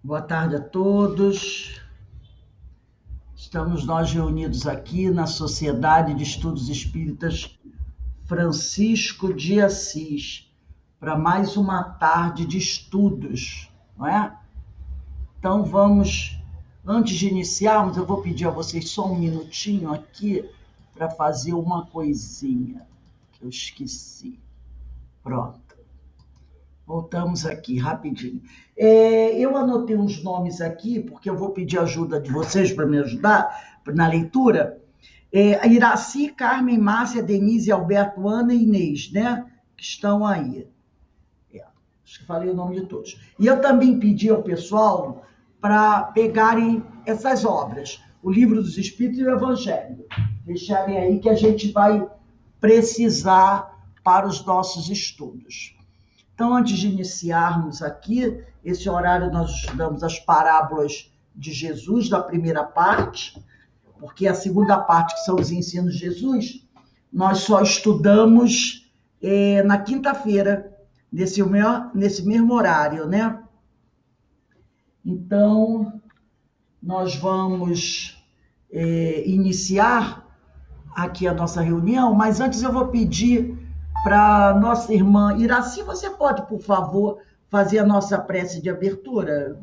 Boa tarde a todos. Estamos nós reunidos aqui na Sociedade de Estudos Espíritas Francisco de Assis para mais uma tarde de estudos, não é? Então antes de iniciarmos, eu vou pedir a vocês só um minutinho aqui para fazer uma coisinha que eu esqueci. Pronto. Voltamos aqui rapidinho. Eu anotei uns nomes aqui, porque eu vou pedir ajuda de vocês para me ajudar na leitura. Iraci, Carmen, Márcia, Denise, Alberto, Ana e Inês, né? Que estão aí. Acho que falei o nome de todos. E eu também pedi ao pessoal para pegarem essas obras, o Livro dos Espíritos e o Evangelho. Deixarem aí que a gente vai precisar para os nossos estudos. Então, antes de iniciarmos aqui, esse horário nós estudamos as parábolas de Jesus, da primeira parte, porque a segunda parte, que são os ensinos de Jesus, nós só estudamos na quinta-feira, nesse mesmo horário, né? Então, nós vamos iniciar aqui a nossa reunião, mas antes eu vou pedir para nossa irmã Iraci, você pode, por favor, fazer a nossa prece de abertura?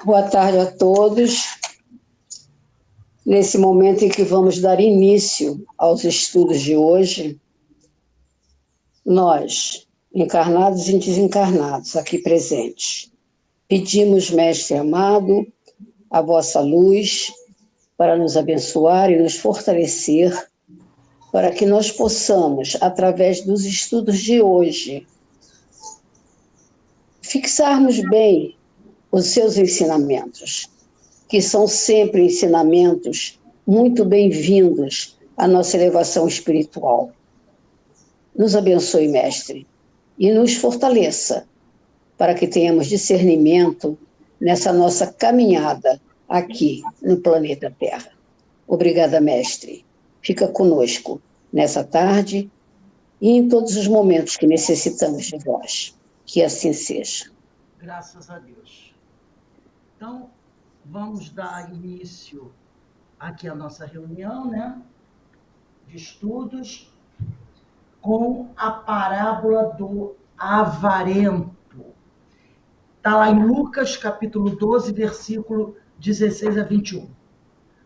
Boa tarde a todos. Nesse momento em que vamos dar início aos estudos de hoje, nós, encarnados e desencarnados, aqui presentes, pedimos, Mestre amado, a vossa luz para nos abençoar e nos fortalecer, para que nós possamos, através dos estudos de hoje, fixarmos bem os seus ensinamentos, que são sempre ensinamentos muito bem-vindos à nossa elevação espiritual. Nos abençoe, Mestre, e nos fortaleça, para que tenhamos discernimento nessa nossa caminhada aqui no planeta Terra. Obrigada, Mestre. Fica conosco nessa tarde e em todos os momentos que necessitamos de vós. Que assim seja. Graças a Deus. Então, vamos dar início aqui à nossa reunião, né, de estudos, com a parábola do avarento. Está lá em Lucas, capítulo 12, versículo 16 a 21.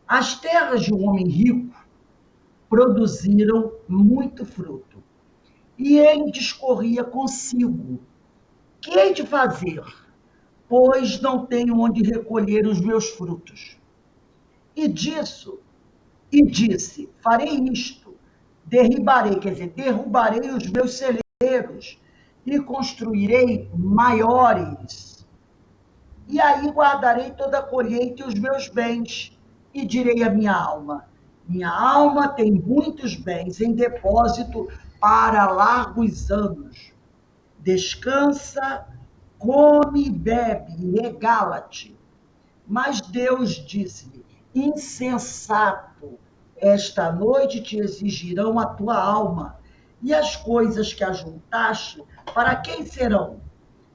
As terras de um homem rico produziram muito fruto, e ele discorria consigo: que hei de fazer, pois não tenho onde recolher os meus frutos? E disse: farei isto, derrubarei os meus celeiros e construirei maiores. E aí guardarei toda a colheita e os meus bens, e direi à minha alma: minha alma tem muitos bens em depósito para largos anos. Descansa, come e bebe, e regala-te. Mas Deus disse-lhe: insensato, esta noite te exigirão a tua alma, e as coisas que ajuntaste, para quem serão?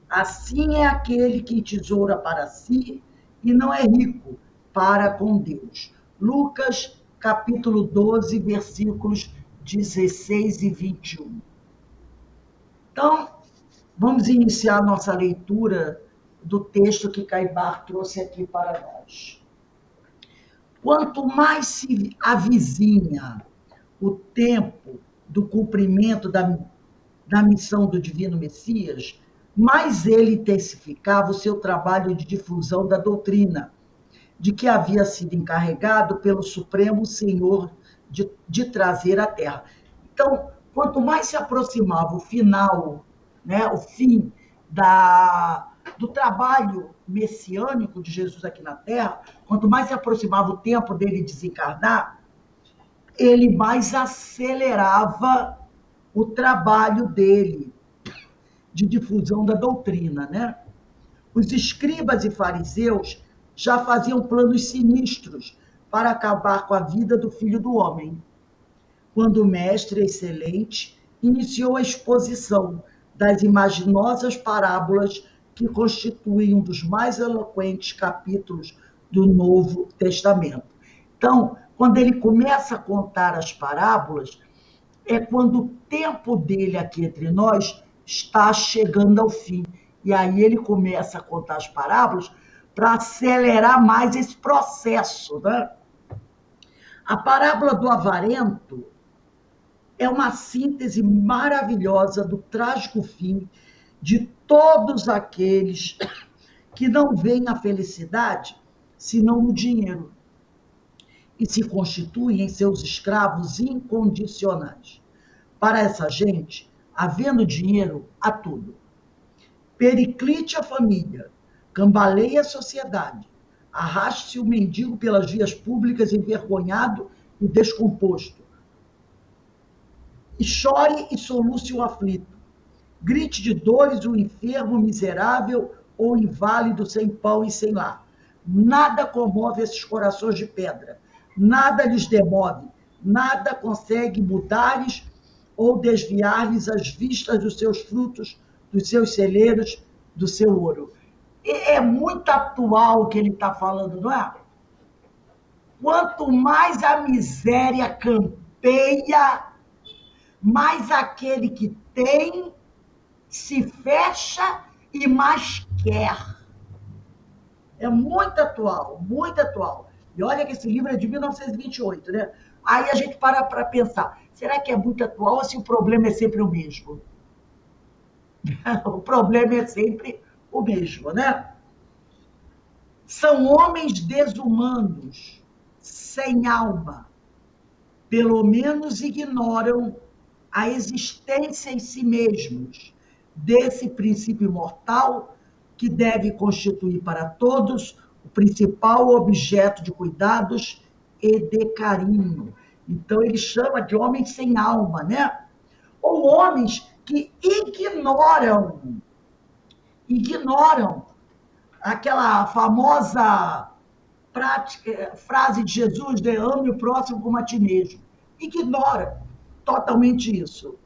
Assim é aquele que tesoura para si e não é rico para com Deus. Lucas, capítulo 12, versículos 16 e 21. Então, vamos iniciar nossa leitura do texto que Caibar trouxe aqui para nós. Quanto mais se avizinha o tempo do cumprimento da missão do Divino Messias, mais ele intensificava o seu trabalho de difusão da doutrina, de que havia sido encarregado pelo Supremo Senhor de trazer à Terra. Então, quanto mais se aproximava o final, né, o fim do trabalho messiânico de Jesus aqui na Terra, quanto mais se aproximava o tempo dele desencarnar, ele mais acelerava o trabalho dele de difusão da doutrina, né? Os escribas e fariseus já faziam planos sinistros para acabar com a vida do Filho do Homem. Quando o mestre excelente iniciou a exposição das imaginosas parábolas que constituem um dos mais eloquentes capítulos do Novo Testamento. Então, quando ele começa a contar as parábolas, é quando o tempo dele aqui entre nós está chegando ao fim. E aí ele começa a contar as parábolas para acelerar mais esse processo, né? A parábola do avarento é uma síntese maravilhosa do trágico fim de todos aqueles que não veem a felicidade senão no dinheiro e se constituem em seus escravos incondicionais. Para essa gente, havendo dinheiro, há tudo. Periclite a família, cambaleia a sociedade, arraste-se o mendigo pelas vias públicas envergonhado e descomposto, e chore e soluce o aflito, grite de dores o enfermo miserável ou inválido sem pão e sem lar. Nada comove esses corações de pedra, nada lhes demove, nada consegue mudar-lhes ou desviar-lhes as vistas dos seus frutos, dos seus celeiros, do seu ouro. E é muito atual o que ele está falando, não é? Quanto mais a miséria campeia, mais aquele que tem se fecha e mais quer. É muito atual, muito atual. E olha que esse livro é de 1928, né? Aí a gente para pensar, será que é muito atual ou se o problema é sempre o mesmo? O problema é sempre o mesmo, né? São homens desumanos, sem alma. Pelo menos ignoram a existência em si mesmos desse princípio imortal que deve constituir para todos o principal objeto de cuidados e de carinho. Então ele chama de homens sem alma, né? Ou homens que ignoram aquela famosa frase de Jesus, de ame o próximo como a ti mesmo. Ignora totalmente isso.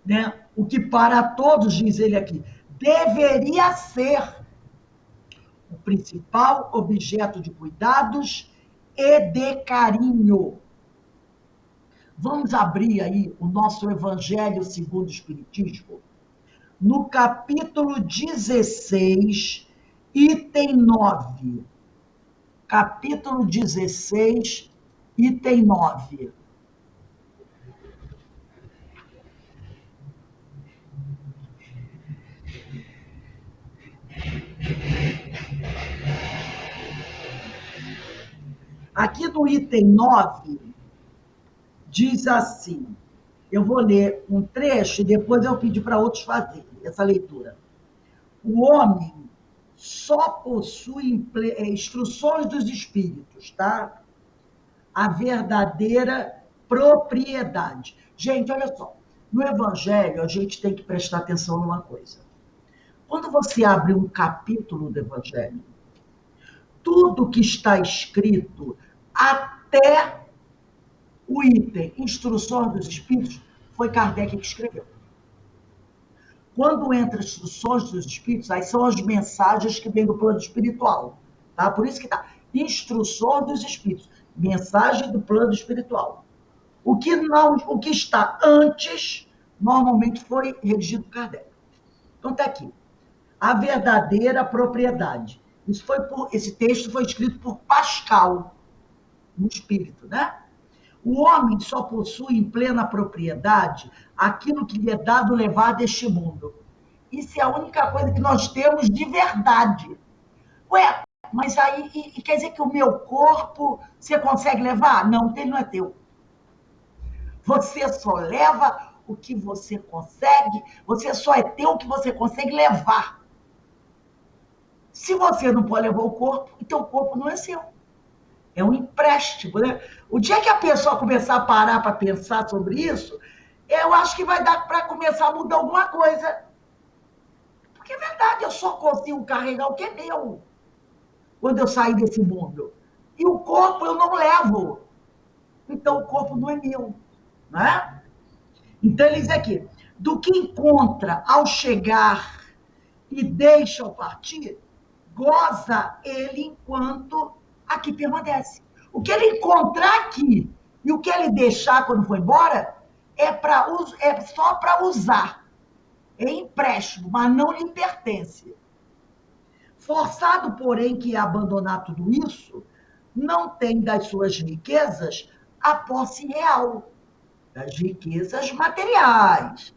Né? O que para todos, diz ele aqui, deveria ser o principal objeto de cuidados e de carinho. Vamos abrir aí o nosso Evangelho segundo o Espiritismo, no capítulo 16, item 9. Capítulo 16, item 9. Aqui no item 9, diz assim, eu vou ler um trecho e depois eu pedi para outros fazerem essa leitura. O homem só possui instruções dos espíritos, tá? A verdadeira propriedade. Gente, olha só, no Evangelho a gente tem que prestar atenção numa coisa. Quando você abre um capítulo do Evangelho, tudo que está escrito, até o item Instruções dos Espíritos, foi Kardec que escreveu. Quando entra Instruções dos Espíritos, aí são as mensagens que vêm do plano espiritual. Tá? Por isso que está Instruções dos Espíritos, mensagem do plano espiritual. O que está antes, normalmente foi redigido por Kardec. Então está aqui. A verdadeira propriedade. Esse texto foi escrito por Pascal, no espírito, né? O homem só possui em plena propriedade aquilo que lhe é dado levar deste mundo. Isso é a única coisa que nós temos de verdade. Ué, mas aí quer dizer que o meu corpo você consegue levar? Não, ele não é teu. Você só leva o que você consegue, você só é teu o que você consegue levar. Se você não pode levar o corpo, então o corpo não é seu. É um empréstimo, né? O dia que a pessoa começar a parar para pensar sobre isso, eu acho que vai dar para começar a mudar alguma coisa. Porque é verdade, eu só consigo carregar o que é meu quando eu sair desse mundo. E o corpo eu não levo. Então o corpo não é meu. Né? Então ele diz aqui, do que encontra ao chegar e deixa ao partir, goza ele enquanto aqui permanece. O que ele encontrar aqui e o que ele deixar quando for embora é só para usar. É empréstimo, mas não lhe pertence. Forçado, porém, que abandonar tudo isso, não tem das suas riquezas a posse real, das riquezas materiais,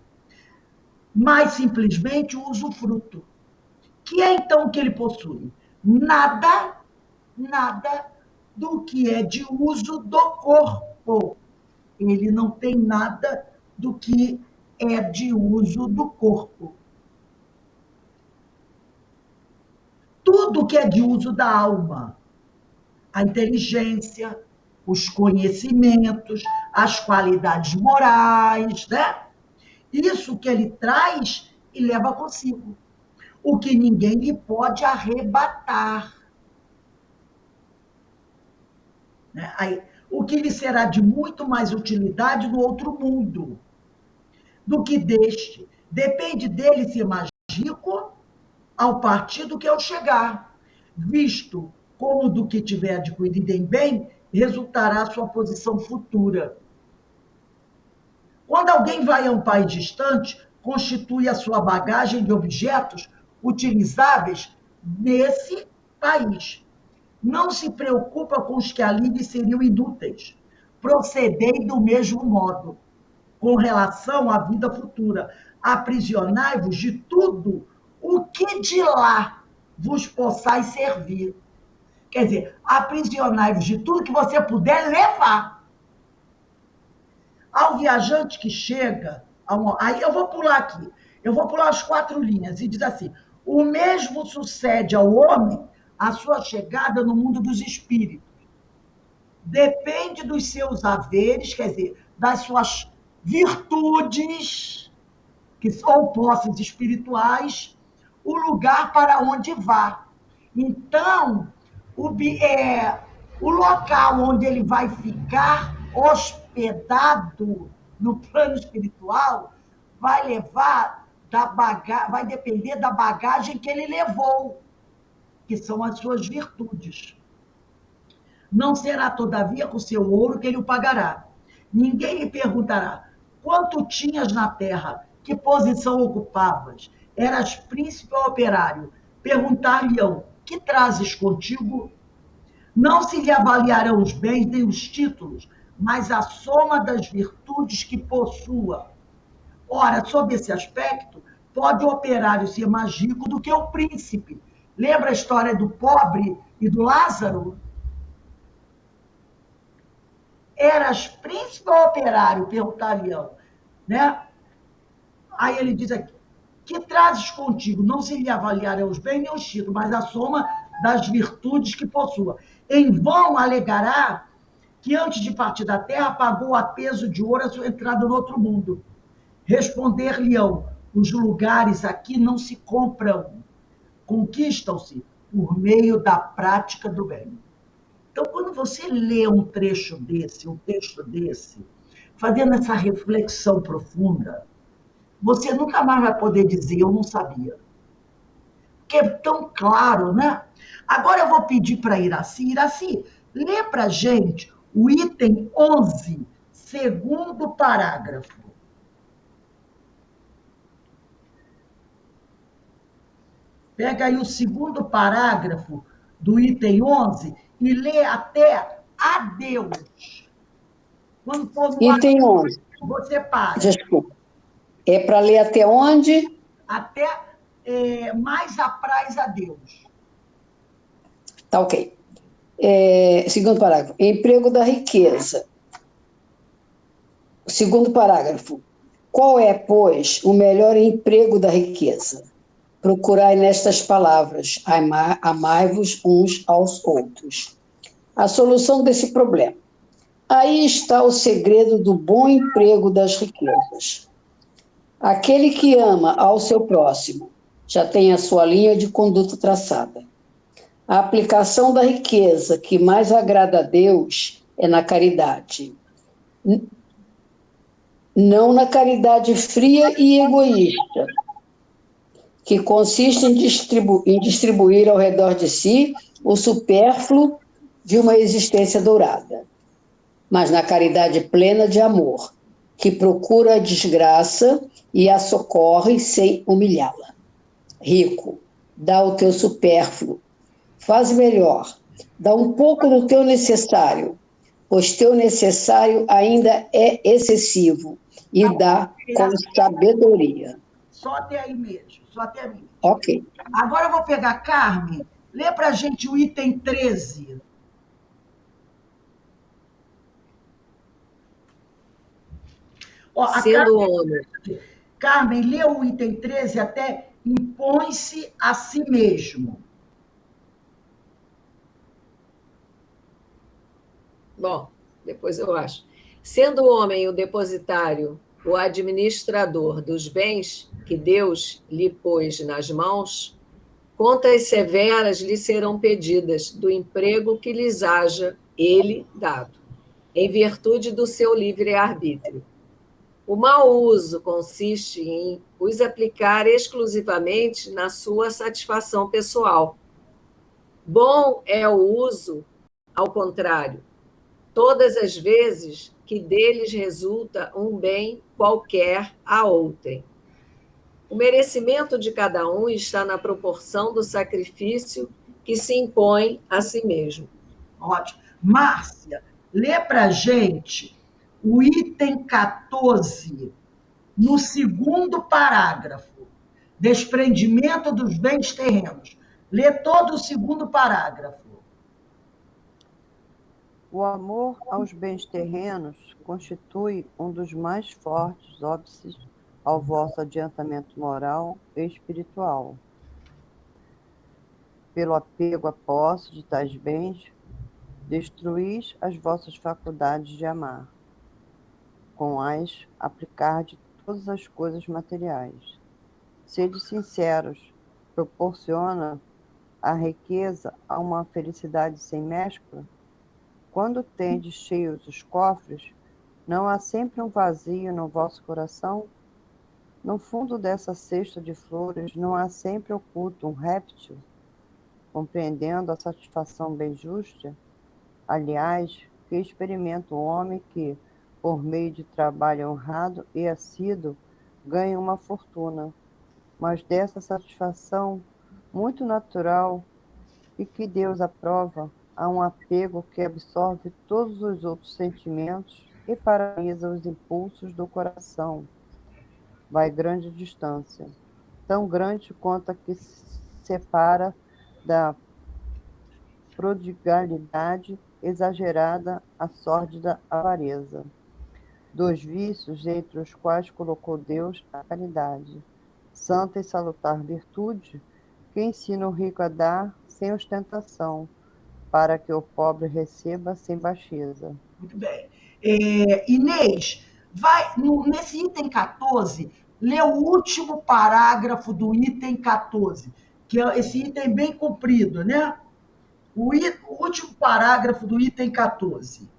mas simplesmente o usufruto. Que é então o que ele possui? Nada, nada do que é de uso do corpo. Ele não tem nada do que é de uso do corpo. Tudo que é de uso da alma, a inteligência, os conhecimentos, as qualidades morais, né? Isso que ele traz e leva consigo. O que ninguém lhe pode arrebatar. Né? Aí, o que lhe será de muito mais utilidade no outro mundo do que deste. Depende dele ser mais rico ao partir do que ao chegar, visto como do que tiver adquirido em bem resultará sua posição futura. Quando alguém vai a um país distante, constitui a sua bagagem de objetos utilizáveis nesse país. Não se preocupa com os que ali lhe seriam inúteis. Procedei do mesmo modo, com relação à vida futura. Aprisionai-vos de tudo o que de lá vos possais servir. Quer dizer, aprisionai-vos de tudo que você puder levar. Ao viajante que chega, aí eu vou pular aqui, eu vou pular as 4 linhas e diz assim: o mesmo sucede ao homem a sua chegada no mundo dos espíritos. Depende dos seus haveres, quer dizer, das suas virtudes, que são posses espirituais, o lugar para onde vá. Então, o local onde ele vai ficar hospedado no plano espiritual vai depender da bagagem que ele levou, que são as suas virtudes. Não será, todavia, com seu ouro que ele o pagará. Ninguém lhe perguntará: quanto tinhas na terra? Que posição ocupavas? Eras príncipe ou operário? Perguntar-lhe-ão: que trazes contigo? Não se lhe avaliarão os bens nem os títulos, mas a soma das virtudes que possua. Ora, sob esse aspecto, pode o operário ser mais rico do que o príncipe. Lembra a história do pobre e do Lázaro? Eras príncipe ou operário? Perguntariam. Né? Aí ele diz aqui: que trazes contigo? Não se lhe avaliarão os bens nem os títulos, mas a soma das virtudes que possua. Em vão alegará que antes de partir da terra pagou a peso de ouro a sua entrada no outro mundo. Responder-lhe-ão: os lugares aqui não se compram, conquistam-se por meio da prática do bem. Então, quando você lê um trecho desse, um texto desse, fazendo essa reflexão profunda, você nunca mais vai poder dizer: eu não sabia. Porque é tão claro, né? Agora eu vou pedir para Iraci. Iraci, lê para a gente o item 11, segundo parágrafo. Pega aí o segundo parágrafo do item 11 e lê até adeus. Quando for no Item 11. Você para. Desculpa. É para ler até onde? Até mais apraz a Deus. Tá ok. Segundo parágrafo. Emprego da riqueza. Segundo parágrafo. Qual é, pois, o melhor emprego da riqueza? Procurai nestas palavras: amai-vos uns aos outros. A solução desse problema. Aí está o segredo do bom emprego das riquezas. Aquele que ama ao seu próximo já tem a sua linha de conduta traçada. A aplicação da riqueza que mais agrada a Deus é na caridade. Não na caridade fria e egoísta, que consiste em distribuir ao redor de si o supérfluo de uma existência dourada, mas na caridade plena de amor, que procura a desgraça e a socorre sem humilhá-la. Rico, dá o teu supérfluo, faz melhor, dá um pouco do teu necessário, pois teu necessário ainda é excessivo, e dá com sabedoria. Só até aí mesmo, só até aí. Ok. Agora eu vou pegar Carmen, lê para a gente o item 13. Ó, a Sendo homem. Carmen, lê o item 13 até impõe-se a si mesmo. Bom, depois eu acho. Sendo o homem o depositário, o administrador dos bens que Deus lhe pôs nas mãos, contas severas lhe serão pedidas do emprego que lhes haja ele dado, em virtude do seu livre-arbítrio. O mau uso consiste em os aplicar exclusivamente na sua satisfação pessoal. Bom é o uso, ao contrário, todas as vezes que deles resulta um bem qualquer a outrem. O merecimento de cada um está na proporção do sacrifício que se impõe a si mesmo. Ótimo. Márcia, lê para a gente o item 14, no segundo parágrafo. Desprendimento dos bens terrenos. Lê todo o segundo parágrafo. O amor aos bens terrenos constitui um dos mais fortes óbices ao vosso adiantamento moral e espiritual. Pelo apego à posse de tais bens, destruís as vossas faculdades de amar, com as aplicar de todas as coisas materiais. Sede sinceros, proporciona a riqueza a uma felicidade sem mescla? Quando tendes cheios os cofres, não há sempre um vazio no vosso coração? No fundo dessa cesta de flores, não há sempre oculto um réptil, compreendendo a satisfação bem justa? Aliás, que experimenta o homem que, por meio de trabalho honrado e assíduo, ganha uma fortuna, mas dessa satisfação muito natural e que Deus aprova, há um apego que absorve todos os outros sentimentos e paralisa os impulsos do coração. Vai grande distância, tão grande quanto a que se separa da prodigalidade exagerada à sórdida avareza. Dois vícios entre os quais colocou Deus a caridade, santa e salutar virtude, que ensina o rico a dar sem ostentação, para que o pobre receba sem baixeza. Muito bem. Inês, vai nesse item 14, lê o último parágrafo do item 14, que é esse item bem comprido, né? O último parágrafo do item 14.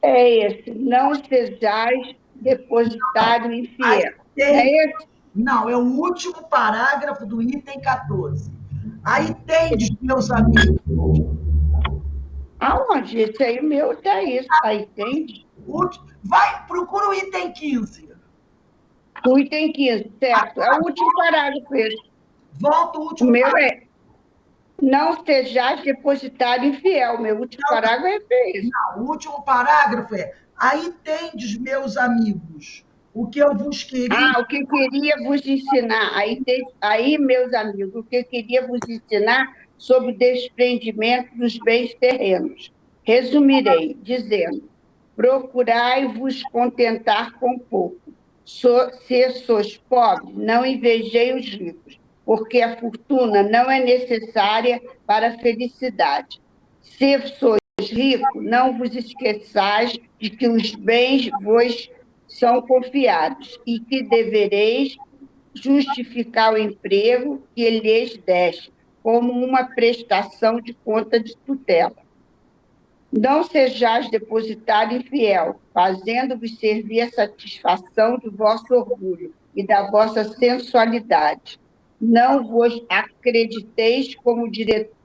É esse, não sejais depositário infiel. É esse? Não, é o último parágrafo do item 14. Aí tem, meus amigos. Aonde? Esse aí meu tá isso. Aí tem. Vai, procura o item 15. O item 15, certo. É o último parágrafo esse. Volta o O último meu parágrafo. é não sejais depositário infiel. Meu último parágrafo é esse. Não, o último parágrafo é: aí tendes, meus amigos, o que eu vos queria. O que queria vos ensinar. Aí, meus amigos, o que queria vos ensinar sobre o desprendimento dos bens terrenos. Resumirei, dizendo: procurai-vos contentar com pouco. Se sois pobres, não invejei os ricos, porque a fortuna não é necessária para a felicidade. Se sois ricos, não vos esqueçais de que os bens vos são confiados e que devereis justificar o emprego que lhes deste, como uma prestação de conta de tutela. Não sejais depositário infiel, fazendo-vos servir a satisfação do vosso orgulho e da vossa sensualidade. Não vos acrediteis como direito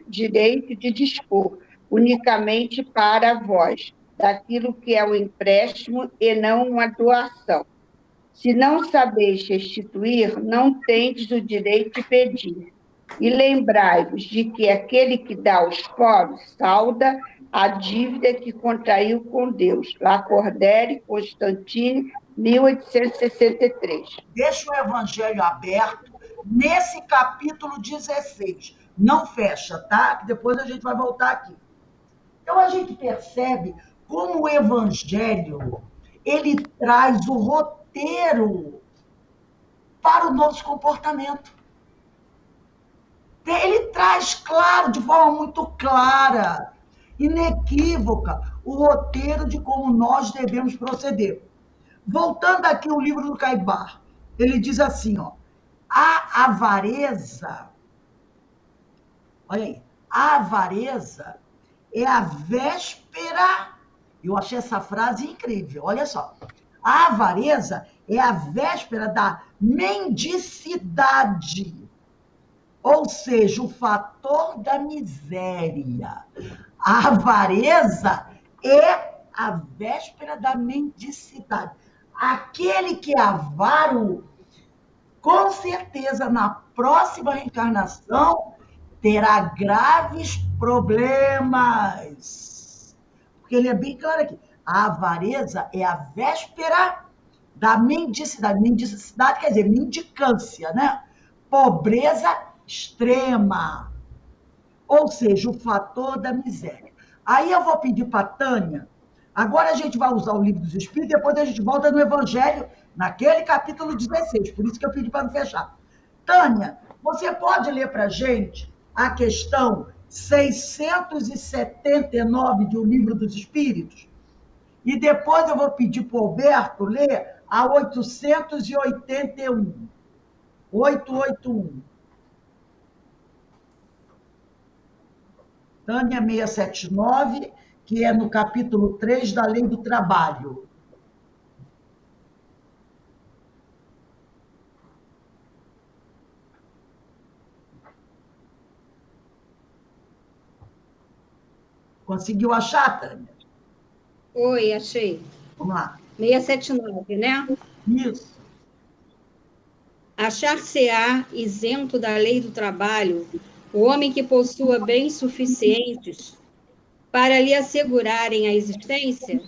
de dispor, unicamente para vós, daquilo que é um empréstimo e não uma doação. Se não sabeis restituir, não tendes o direito de pedir. E lembrai-vos de que aquele que dá aos pobres salda a dívida que contraiu com Deus. Lacordaire, Constantine, 1863. Deixa o evangelho aberto nesse capítulo 16. Não fecha, tá? Que depois a gente vai voltar aqui. Então a gente percebe como o evangelho ele traz o roteiro para o nosso comportamento. Ele traz, claro, de forma muito clara, inequívoca, o roteiro de como nós devemos proceder. Voltando aqui ao livro do Caibar, ele diz assim, ó, a avareza, olha aí, a avareza é a véspera, eu achei essa frase incrível, olha só, a avareza é a véspera da mendicidade, ou seja, o fator da miséria. A avareza é a véspera da mendicidade. Aquele que é avaro, com certeza, na próxima reencarnação, terá graves problemas. Porque ele é bem claro aqui. A avareza é a véspera da mendicidade. Mendicidade quer dizer mendicância, né? Pobreza extrema. Ou seja, o fator da miséria. Aí eu vou pedir para a Tânia, agora a gente vai usar o livro dos Espíritos, depois a gente volta no Evangelho, naquele capítulo 16, por isso que eu pedi para não fechar. Tânia, você pode ler para a gente a questão 679 do livro dos Espíritos? E depois eu vou pedir para o Alberto ler a 881. 881. Tânia 679, que é no capítulo 3 da Lei do Trabalho. Conseguiu achar, Tânia? Oi, achei. Vamos lá. 679, né? Isso. Achar-se-á isento da lei do trabalho o homem que possua bens suficientes para lhe assegurarem a existência?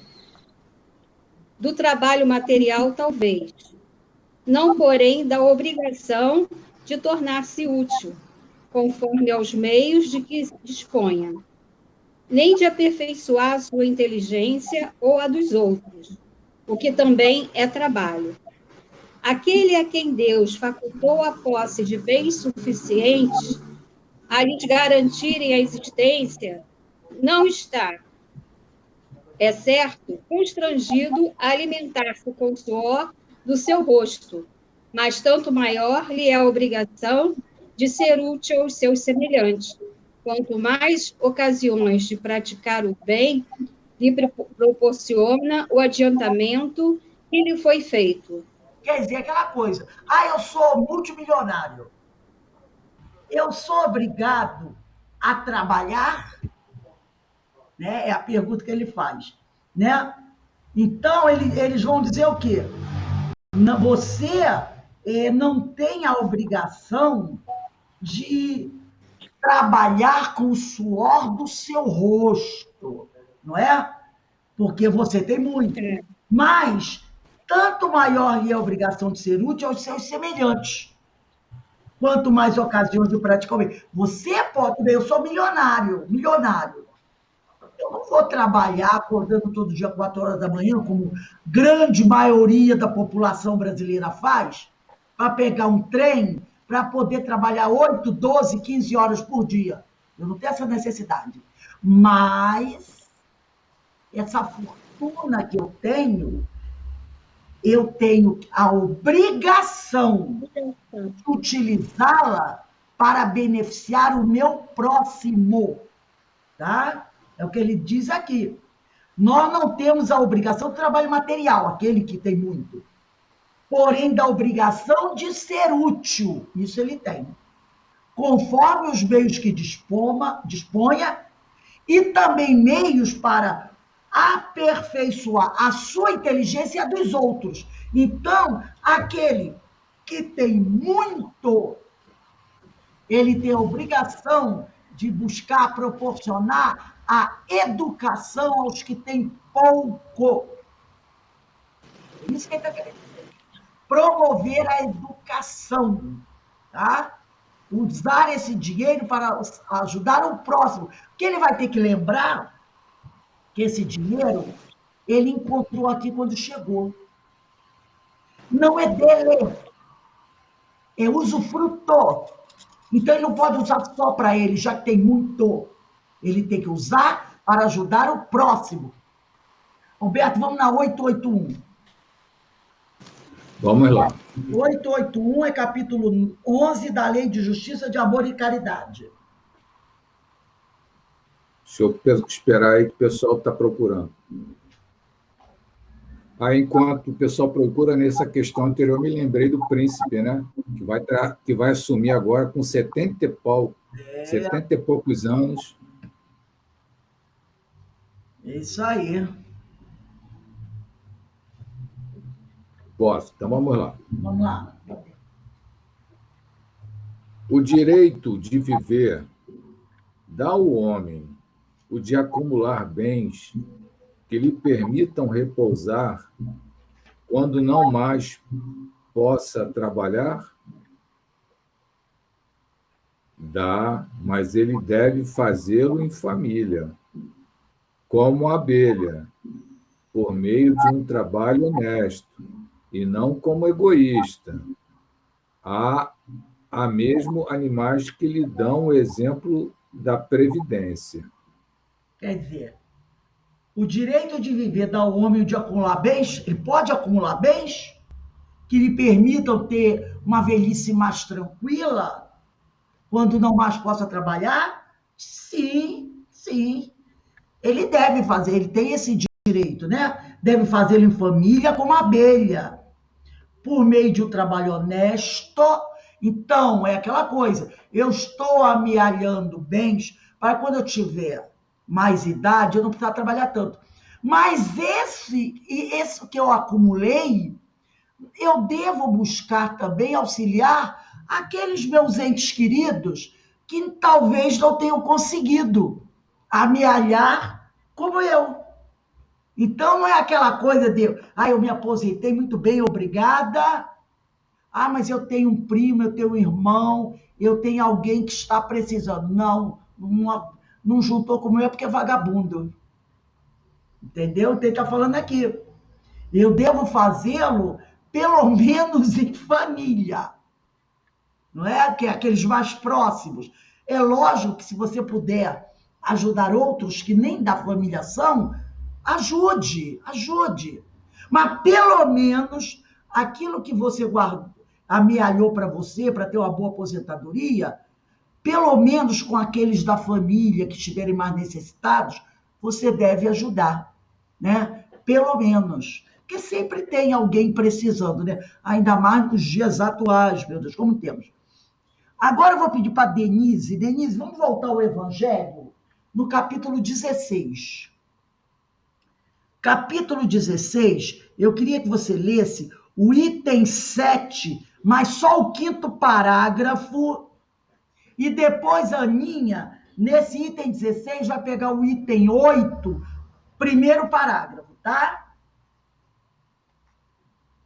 Do trabalho material, talvez. Não, porém, da obrigação de tornar-se útil, conforme aos meios de que disponha, nem de aperfeiçoar a sua inteligência ou a dos outros, o que também é trabalho. Aquele a quem Deus facultou a posse de bens suficientes a lhes garantirem a existência, não está, é certo, constrangido a alimentar-se com o suor do seu rosto, mas tanto maior lhe é a obrigação de ser útil aos seus semelhantes, quanto mais ocasiões de praticar o bem lhe proporciona o adiantamento que lhe foi feito. Quer dizer, aquela coisa, eu sou multimilionário. Eu sou obrigado a trabalhar? Né? É a pergunta que ele faz. Né? Então, eles vão dizer o quê? Você não tem a obrigação de trabalhar com o suor do seu rosto, não é? Porque você tem muito. Mas, tanto maior lhe é a obrigação de ser útil aos seus semelhantes. Quanto mais ocasiões de praticar o bem. Você pode, eu sou milionário. Eu não vou trabalhar acordando todo dia 4 horas da manhã, como grande maioria da população brasileira faz, para pegar um trem, para poder trabalhar 8, 12, 15 horas por dia. Eu não tenho essa necessidade. Mas essa fortuna que eu tenho a obrigação de utilizá-la para beneficiar o meu próximo, tá? É o que ele diz aqui. Nós não temos a obrigação do trabalho material, aquele que tem muito, porém da obrigação de ser útil, isso ele tem, conforme os meios que disponha, e também meios para aperfeiçoar a sua inteligência e a dos outros. Então, aquele que tem muito, ele tem a obrigação de buscar proporcionar a educação aos que têm pouco. Isso que ele está querendo dizer. Promover a educação, tá? Usar esse dinheiro para ajudar o próximo. Porque ele vai ter que lembrar que esse dinheiro ele encontrou aqui quando chegou. Não é dele, é usufruto. Então, ele não pode usar só para ele, já que tem muito. Ele tem que usar para ajudar o próximo. Roberto, vamos na 881. Vamos lá. 881 é capítulo 11 da Lei de Justiça, de Amor e Caridade. Deixa eu esperar aí que o pessoal está procurando. Aí, enquanto o pessoal procura nessa questão anterior, eu me lembrei do príncipe, né? Que vai assumir agora com 70 e poucos anos. Isso aí. Posso? Então, vamos lá. Vamos lá. O direito de viver dá ao homem o de acumular bens que lhe permitam repousar quando não mais possa trabalhar? Dá, mas ele deve fazê-lo em família, como a abelha, por meio de um trabalho honesto, e não como egoísta. Há mesmo animais que lhe dão o exemplo da previdência. Quer dizer, o direito de viver dá ao homem o de acumular bens, ele pode acumular bens que lhe permitam ter uma velhice mais tranquila, quando não mais possa trabalhar? Sim, sim. Ele deve fazer, ele tem esse direito, né? Deve fazê-lo em família como abelha, por meio de um trabalho honesto. Então, é aquela coisa, eu estou amealhando bens para quando eu tiver mais idade, eu não precisar trabalhar tanto. Mas esse que eu acumulei, eu devo buscar também auxiliar aqueles meus entes queridos que talvez não tenham conseguido amealhar como eu. Então, não é aquela coisa de, eu me aposentei muito bem, obrigada. Mas eu tenho um primo, eu tenho um irmão, eu tenho alguém que está precisando. Não juntou comigo é porque é vagabundo. Entendeu? Então, ele está falando aqui. Eu devo fazê-lo, pelo menos em família. Não é? Que é aqueles mais próximos. É lógico que se você puder ajudar outros que nem da família são, ajude. Mas pelo menos aquilo que você amealhou para você, para ter uma boa aposentadoria, pelo menos com aqueles da família que estiverem mais necessitados, você deve ajudar, né? Pelo menos. Porque sempre tem alguém precisando, né? Ainda mais nos dias atuais, meu Deus, como temos. Agora eu vou pedir para Denise. Denise, vamos voltar ao Evangelho no capítulo 16. Capítulo 16, eu queria que você lesse o item 7, mas só o 5º parágrafo, e depois a Aninha, nesse item 16, vai pegar o item 8, primeiro parágrafo, tá?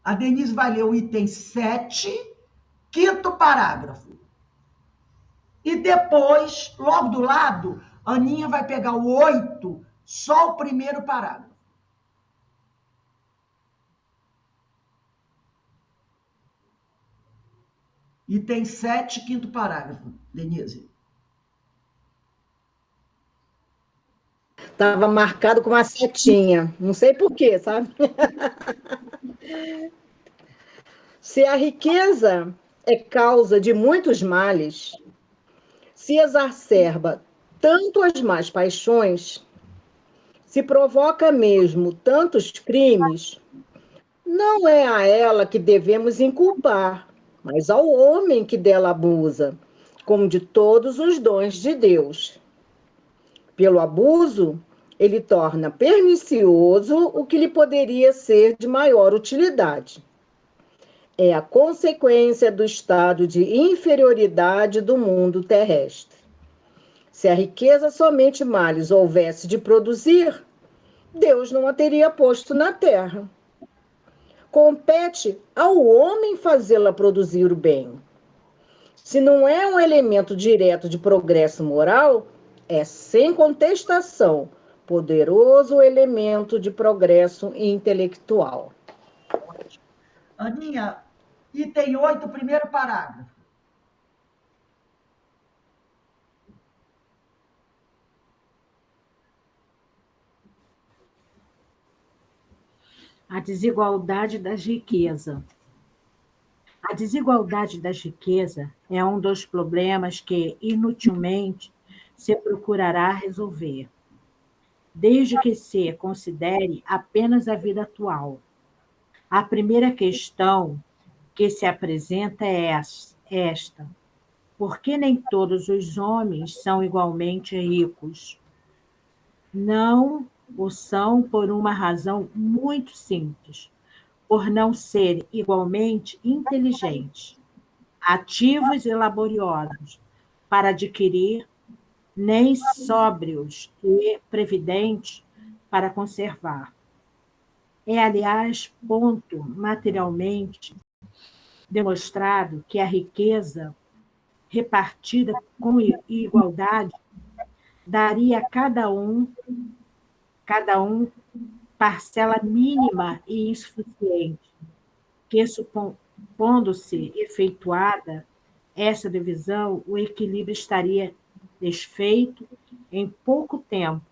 A Denise vai ler o item 7, 5º parágrafo. E depois, logo do lado, a Aninha vai pegar o 8, só o primeiro parágrafo. Item 7, quinto parágrafo, Denise. Estava marcado com uma setinha. Não sei por quê, sabe? Se a riqueza é causa de muitos males, se exacerba tanto as más paixões, se provoca mesmo tantos crimes, não é a ela que devemos inculpar, mas ao homem que dela abusa, como de todos os dons de Deus. Pelo abuso, ele torna pernicioso o que lhe poderia ser de maior utilidade. É a consequência do estado de inferioridade do mundo terrestre. Se a riqueza somente males houvesse de produzir, Deus não a teria posto na terra. Compete ao homem fazê-la produzir o bem. Se não é um elemento direto de progresso moral, é sem contestação poderoso elemento de progresso intelectual. Aninha, item 8, primeiro parágrafo. A desigualdade das riquezas. A desigualdade das riquezas é um dos problemas que, inutilmente, se procurará resolver, desde que se considere apenas a vida atual. A primeira questão que se apresenta é esta: por que nem todos os homens são igualmente ricos? Não o são por uma razão muito simples: por não serem igualmente inteligentes, ativos e laboriosos para adquirir, nem sóbrios e previdentes para conservar. É, aliás, ponto materialmente demonstrado que a riqueza repartida com igualdade daria a cada um parcela mínima e insuficiente, que, supondo-se efetuada essa divisão, o equilíbrio estaria desfeito em pouco tempo,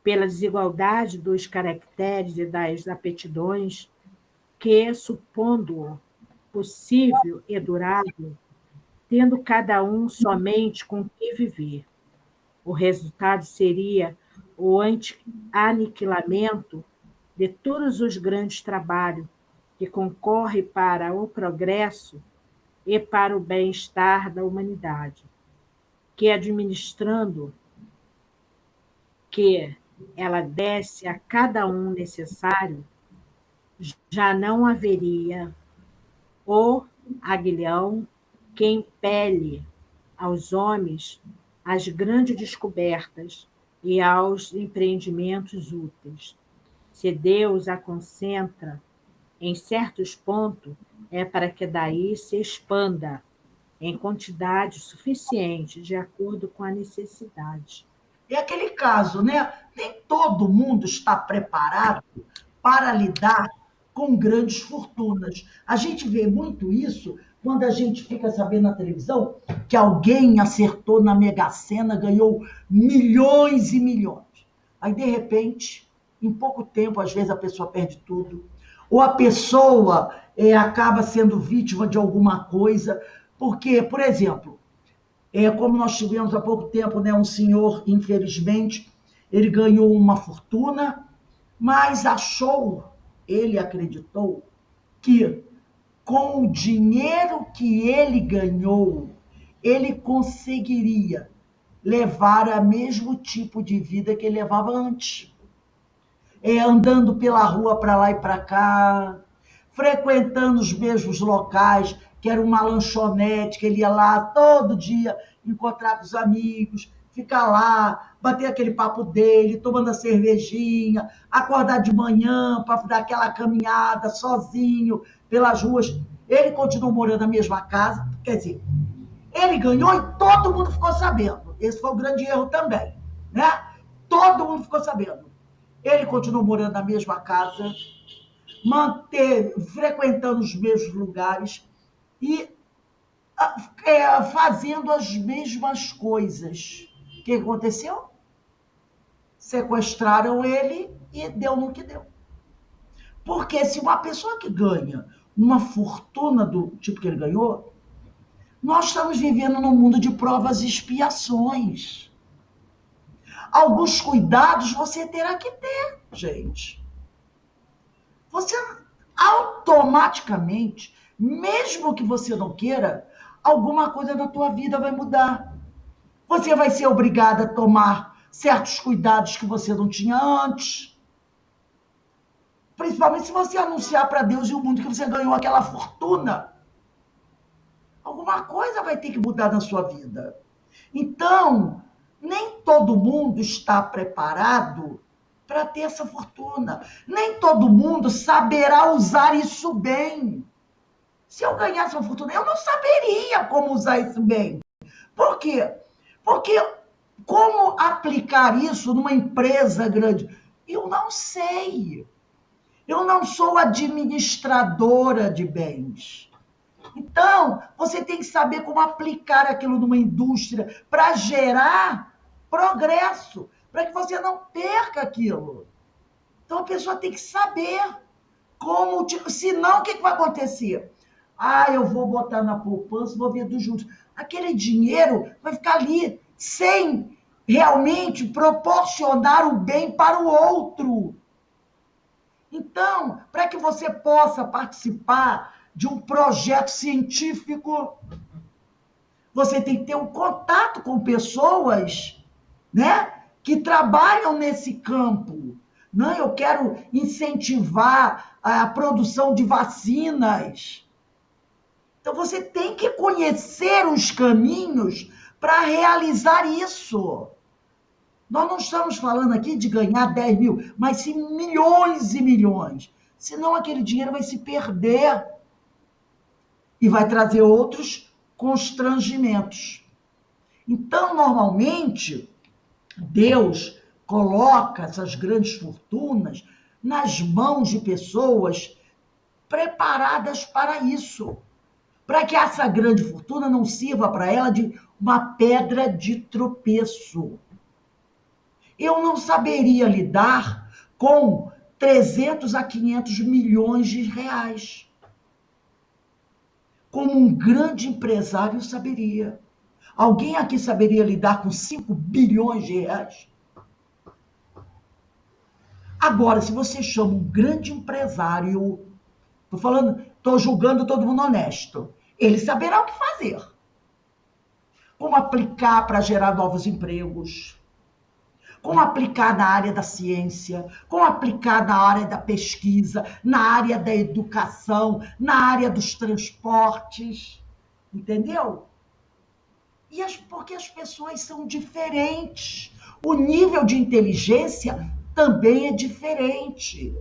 pela desigualdade dos caracteres e das aptidões, que, supondo possível e durável, tendo cada um somente com que viver. O resultado seria o aniquilamento de todos os grandes trabalhos que concorrem para o progresso e para o bem-estar da humanidade, que administrando que ela desse a cada um necessário, já não haveria o aguilhão que impele aos homens as grandes descobertas e aos empreendimentos úteis. Se Deus a concentra em certos pontos, é para que daí se expanda em quantidade suficiente, de acordo com a necessidade. É aquele caso, né? Nem todo mundo está preparado para lidar com grandes fortunas. A gente vê muito isso quando a gente fica sabendo na televisão que alguém acertou na Mega Sena, ganhou milhões e milhões. Aí, de repente, em pouco tempo, às vezes a pessoa perde tudo, ou a pessoa acaba sendo vítima de alguma coisa, porque, por exemplo, como nós tivemos há pouco tempo, né, um senhor, infelizmente, ele ganhou uma fortuna, mas ele acreditou que com o dinheiro que ele ganhou, ele conseguiria levar o mesmo tipo de vida que ele levava antes. Andando pela rua para lá e para cá, frequentando os mesmos locais, que era uma lanchonete, que ele ia lá todo dia, encontrar com os amigos, ficar lá, bater aquele papo dele, tomando a cervejinha, acordar de manhã para dar aquela caminhada sozinho pelas ruas. Ele continuou morando na mesma casa, quer dizer, ele ganhou e todo mundo ficou sabendo. Esse foi o grande erro também, né? Todo mundo ficou sabendo. Ele continuou morando na mesma casa, frequentando os mesmos lugares, e fazendo as mesmas coisas. O que aconteceu? Sequestraram ele e deu no que deu. Porque se uma pessoa que ganha uma fortuna do tipo que ele ganhou, nós estamos vivendo num mundo de provas e expiações. Alguns cuidados você terá que ter, gente. Você automaticamente, mesmo que você não queira, alguma coisa na tua vida vai mudar. Você vai ser obrigada a tomar certos cuidados que você não tinha antes. Principalmente se você anunciar para Deus e o mundo que você ganhou aquela fortuna. Alguma coisa vai ter que mudar na sua vida. Então, nem todo mundo está preparado para ter essa fortuna. Nem todo mundo saberá usar isso bem. Se eu ganhasse uma fortuna, eu não saberia como usar isso bem. Por quê? Porque como aplicar isso numa empresa grande? Eu não sei. Eu não sou administradora de bens. Então, você tem que saber como aplicar aquilo numa indústria para gerar progresso, para que você não perca aquilo. Então, a pessoa tem que saber como... Senão, o que vai acontecer? Eu vou botar na poupança, vou ver dos juros. Aquele dinheiro vai ficar ali sem realmente proporcionar o bem para o outro. Então, para que você possa participar de um projeto científico, você tem que ter um contato com pessoas, né, que trabalham nesse campo. Não, eu quero incentivar a produção de vacinas. Então, você tem que conhecer os caminhos para realizar isso. Nós não estamos falando aqui de ganhar 10 mil, mas sim milhões e milhões. Senão aquele dinheiro vai se perder e vai trazer outros constrangimentos. Então, normalmente, Deus coloca essas grandes fortunas nas mãos de pessoas preparadas para isso. Para que essa grande fortuna não sirva para ela de uma pedra de tropeço. Eu não saberia lidar com 300 a 500 milhões de reais. Como um grande empresário saberia. Alguém aqui saberia lidar com 5 bilhões de reais? Agora, se você chama um grande empresário, estou julgando todo mundo honesto, ele saberá o que fazer. Como aplicar para gerar novos empregos, como aplicar na área da ciência, como aplicar na área da pesquisa, na área da educação, na área dos transportes, entendeu? Porque as pessoas são diferentes. O nível de inteligência também é diferente.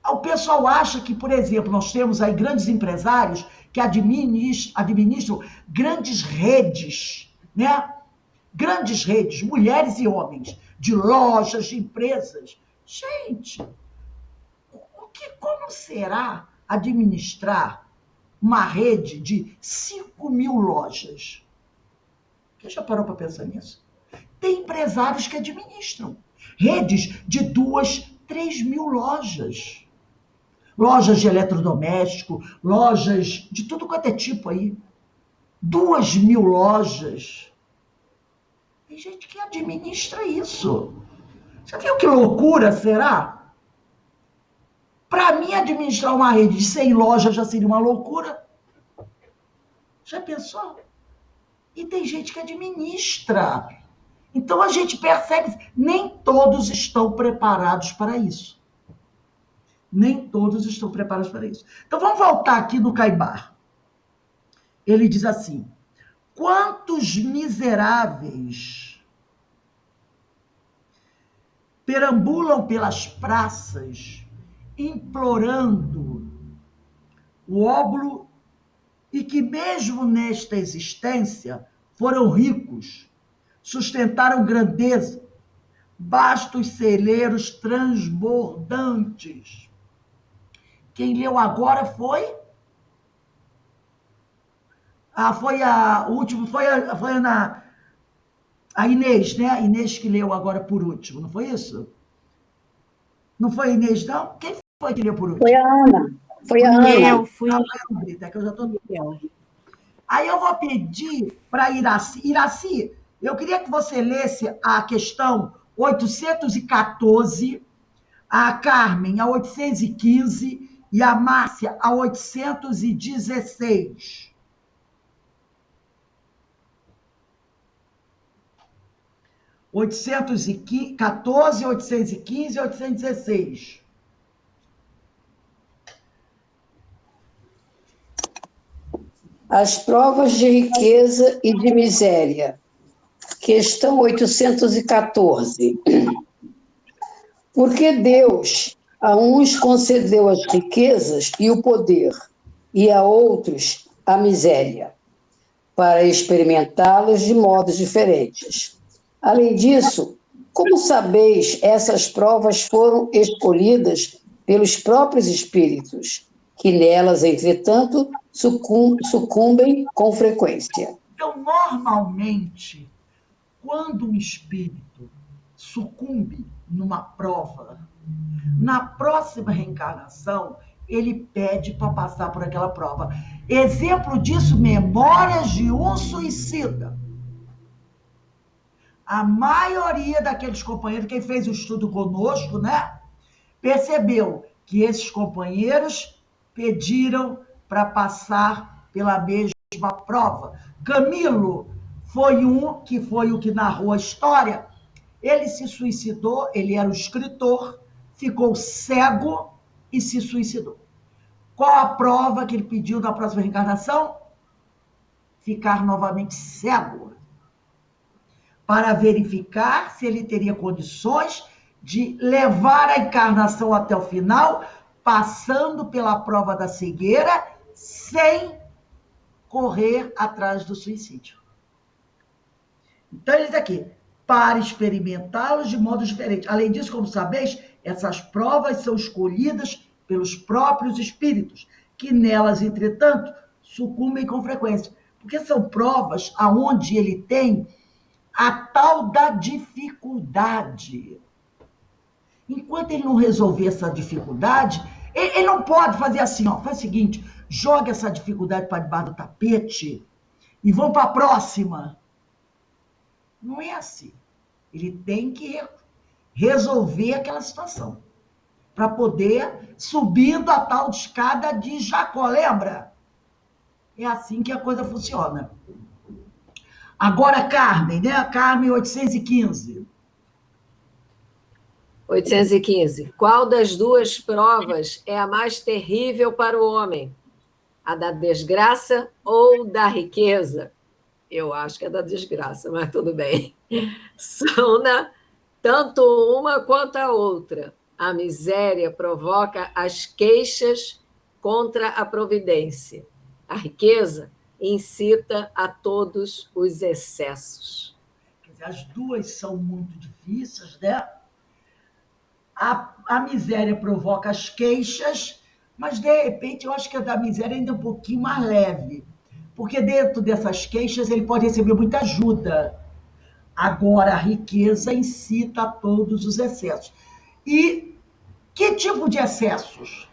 O pessoal acha que, por exemplo, nós temos aí grandes empresários que administram grandes redes, né? Grandes redes, mulheres e homens, de lojas, de empresas. Gente, como será administrar uma rede de 5 mil lojas? Você já parou para pensar nisso? Tem empresários que administram redes de 2, 3 mil lojas. Lojas de eletrodoméstico, lojas de tudo quanto é tipo aí. 2 mil lojas. Tem gente que administra isso. Você viu que loucura será? Para mim, administrar uma rede de 100 lojas já seria uma loucura. Já pensou? E tem gente que administra. Então, a gente percebe que nem todos estão preparados para isso. Nem todos estão preparados para isso. Então, vamos voltar aqui no Caibar. Ele diz assim: quantos miseráveis perambulam pelas praças, implorando o óbolo, e que mesmo nesta existência foram ricos, sustentaram grandeza, vastos celeiros transbordantes. Quem leu agora foi O último foi a Inês, né? A Inês que leu agora por último, não foi isso? Não foi a Inês, não? Quem foi que leu por último? Foi a Ana. Foi a Fui Ana. eu, fui Brita, que eu já tô... eu. Aí eu vou pedir para Iraci. Iraci, eu queria que você lesse a questão 814, a Carmen a 815 e a Márcia a 816. 814, 815 e 816. As provas de riqueza e de miséria. Questão 814. Porque Deus a uns concedeu as riquezas e o poder, e a outros a miséria, para experimentá-los de modos diferentes. Além disso, como sabeis, essas provas foram escolhidas pelos próprios espíritos, que nelas, entretanto, sucumbem com frequência. Então, normalmente, quando um espírito sucumbe numa prova, na próxima reencarnação, ele pede para passar por aquela prova. Exemplo disso, Memórias de um Suicida. A maioria daqueles companheiros, quem fez o estudo conosco, né, percebeu que esses companheiros pediram para passar pela mesma prova. Camilo foi o que narrou a história. Ele se suicidou, ele era um escritor, ficou cego e se suicidou. Qual a prova que ele pediu na próxima reencarnação? Ficar novamente cego, para verificar se ele teria condições de levar a encarnação até o final, passando pela prova da cegueira, sem correr atrás do suicídio. Então, ele diz aqui, para experimentá-los de modo diferente. Além disso, como sabeis, essas provas são escolhidas pelos próprios espíritos, que nelas, entretanto, sucumbem com frequência. Porque são provas aonde ele tem a tal da dificuldade. Enquanto ele não resolver essa dificuldade, ele não pode fazer assim, ó, faz o seguinte, joga essa dificuldade para debaixo do tapete e vamos para a próxima. Não é assim. Ele tem que resolver aquela situação para poder subindo a tal de escada de Jacó, lembra? É assim que a coisa funciona. Agora, Carmen, né? Carmen 815. 815. Qual das duas provas é a mais terrível para o homem? A da desgraça ou da riqueza? Eu acho que é da desgraça, mas tudo bem. São tanto uma quanto a outra. A miséria provoca as queixas contra a providência. A riqueza incita a todos os excessos. Quer dizer, as duas são muito difíceis, né? A miséria provoca as queixas, mas, de repente, eu acho que a da miséria ainda é um pouquinho mais leve. Porque dentro dessas queixas ele pode receber muita ajuda. Agora, a riqueza incita a todos os excessos. E que tipo de excessos?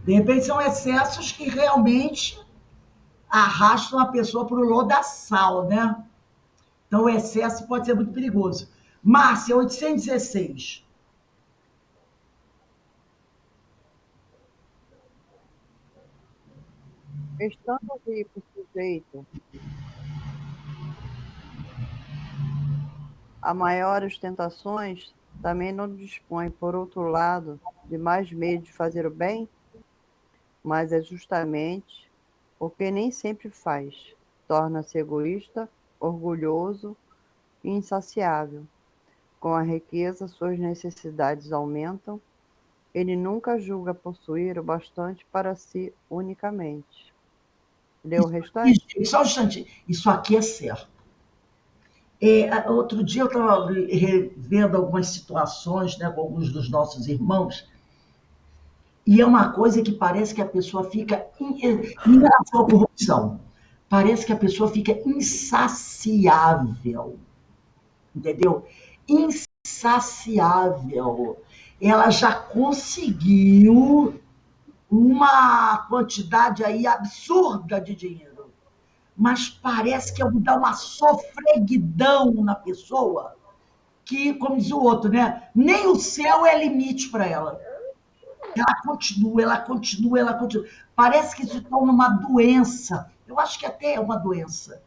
De repente, são excessos que realmente arrastam a pessoa para o lodaçal, né? Então, o excesso pode ser muito perigoso. Márcia, 816. Estando rico o sujeito a maiores tentações, também não dispõe, por outro lado, de mais meio de fazer o bem, mas é justamente o que nem sempre faz. Torna-se egoísta, orgulhoso e insaciável. Com a riqueza, suas necessidades aumentam. Ele nunca julga possuir o bastante para si unicamente. Leu o restante? Só um instante. Isso aqui é certo. Outro dia eu estava revendo algumas situações, né, com alguns dos nossos irmãos, e é uma coisa que parece que a pessoa fica em relação à corrupção. parece que a pessoa fica insaciável, entendeu? Insaciável. Ela já conseguiu uma quantidade aí absurda de dinheiro, mas parece que dá uma sofreguidão na pessoa que, como diz o outro, né? Nem o céu é limite para ela. Ela continua, ela continua, ela continua. Parece que se torna uma doença. Eu acho que até é uma doença.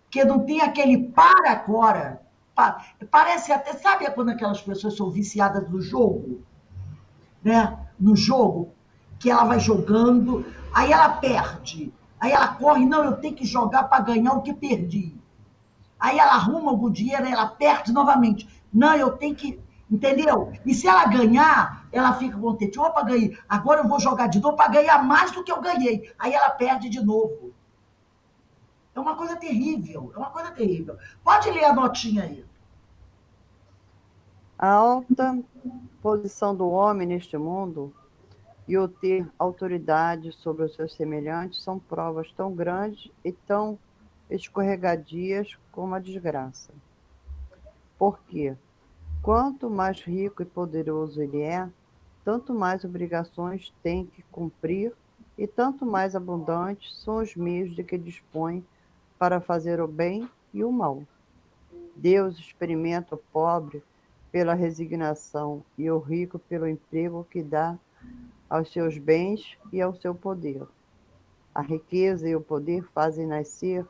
Porque não tem aquele para agora. Parece até, sabe quando aquelas pessoas são viciadas no jogo? Né? No jogo, que ela vai jogando, aí ela perde. Aí ela corre, não, eu tenho que jogar para ganhar o que perdi. Aí ela arruma algum dinheiro, aí ela perde novamente. Não, eu tenho que. Entendeu? E se ela ganhar, ela fica contente. Opa, ganhei. Agora eu vou jogar de novo para ganhar mais do que eu ganhei. Aí ela perde de novo. É uma coisa terrível. É uma coisa terrível. Pode ler a notinha aí. A alta posição do homem neste mundo e o ter autoridade sobre os seus semelhantes são provas tão grandes e tão escorregadias como a desgraça. Porque, quanto mais rico e poderoso ele é, tanto mais obrigações tem que cumprir e tanto mais abundantes são os meios de que dispõe para fazer o bem e o mal. Deus experimenta o pobre pela resignação e o rico pelo emprego que dá aos seus bens e ao seu poder. A riqueza e o poder fazem nascer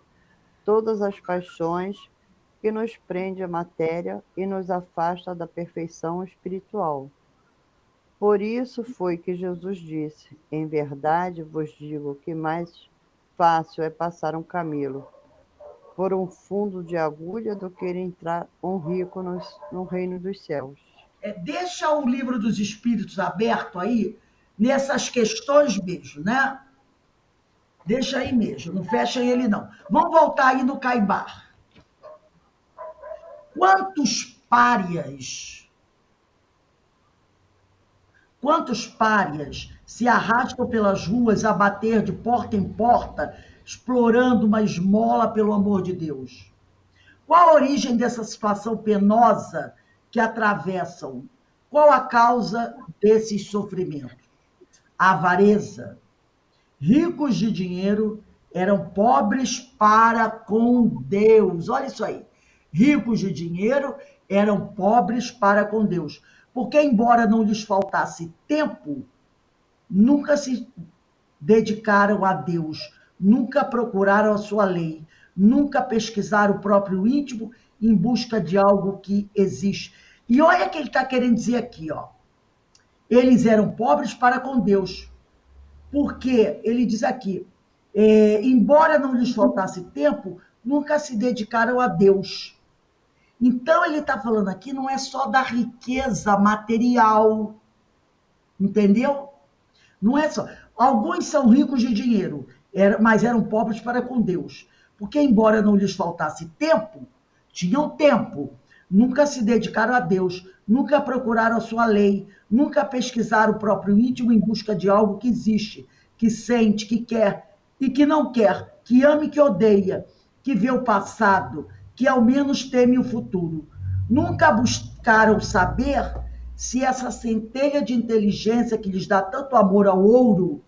todas as paixões que nos prende à matéria e nos afasta da perfeição espiritual. Por isso foi que Jesus disse: em verdade vos digo que mais fácil é passar um camelo por um fundo de agulha do que entrar um rico no reino dos céus. Deixa o livro dos Espíritos aberto aí, nessas questões mesmo, né? Deixa aí mesmo, não fecha ele não. Vamos voltar aí no Caibar. Quantos párias se arrastam pelas ruas a bater de porta em porta, explorando uma esmola pelo amor de Deus? Qual a origem dessa situação penosa que atravessam? Qual a causa desses sofrimentos? A avareza. Ricos de dinheiro eram pobres para com Deus. Olha isso aí. Ricos de dinheiro eram pobres para com Deus. Porque, embora não lhes faltasse tempo, nunca se dedicaram a Deus, nunca procuraram a sua lei, nunca pesquisaram o próprio íntimo em busca de algo que existe. E olha o que ele está querendo dizer aqui, ó. Eles eram pobres para com Deus. Porque ele diz aqui, embora não lhes faltasse tempo, nunca se dedicaram a Deus. Então, ele está falando aqui, não é só da riqueza material, entendeu? Não é só. Alguns são ricos de dinheiro, mas eram pobres para com Deus. Porque, embora não lhes faltasse tempo, tinham tempo, nunca se dedicaram a Deus, nunca procuraram a sua lei, nunca pesquisaram o próprio íntimo em busca de algo que existe, que sente, que quer e que não quer, que ama e que odeia, que vê o passado, que ao menos teme o futuro. Nunca buscaram saber se essa centelha de inteligência que lhes dá tanto amor ao ouro,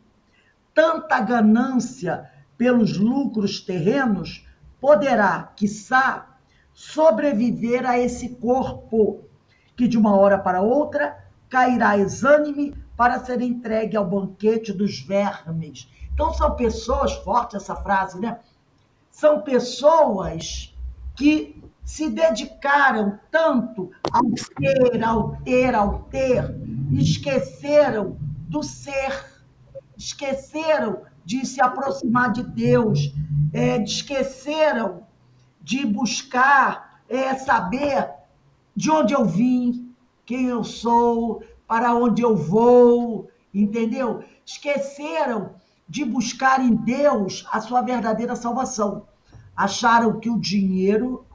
tanta ganância pelos lucros terrenos, poderá, quiçá, sobreviver a esse corpo que de uma hora para outra cairá exânime para ser entregue ao banquete dos vermes. Então são pessoas, forte essa frase, né? São pessoas que se dedicaram tanto ao ter, esqueceram do ser, esqueceram de se aproximar de Deus, esqueceram de buscar saber de onde eu vim, quem eu sou, para onde eu vou, entendeu? Esqueceram de buscar em Deus a sua verdadeira salvação. Acharam que o dinheiro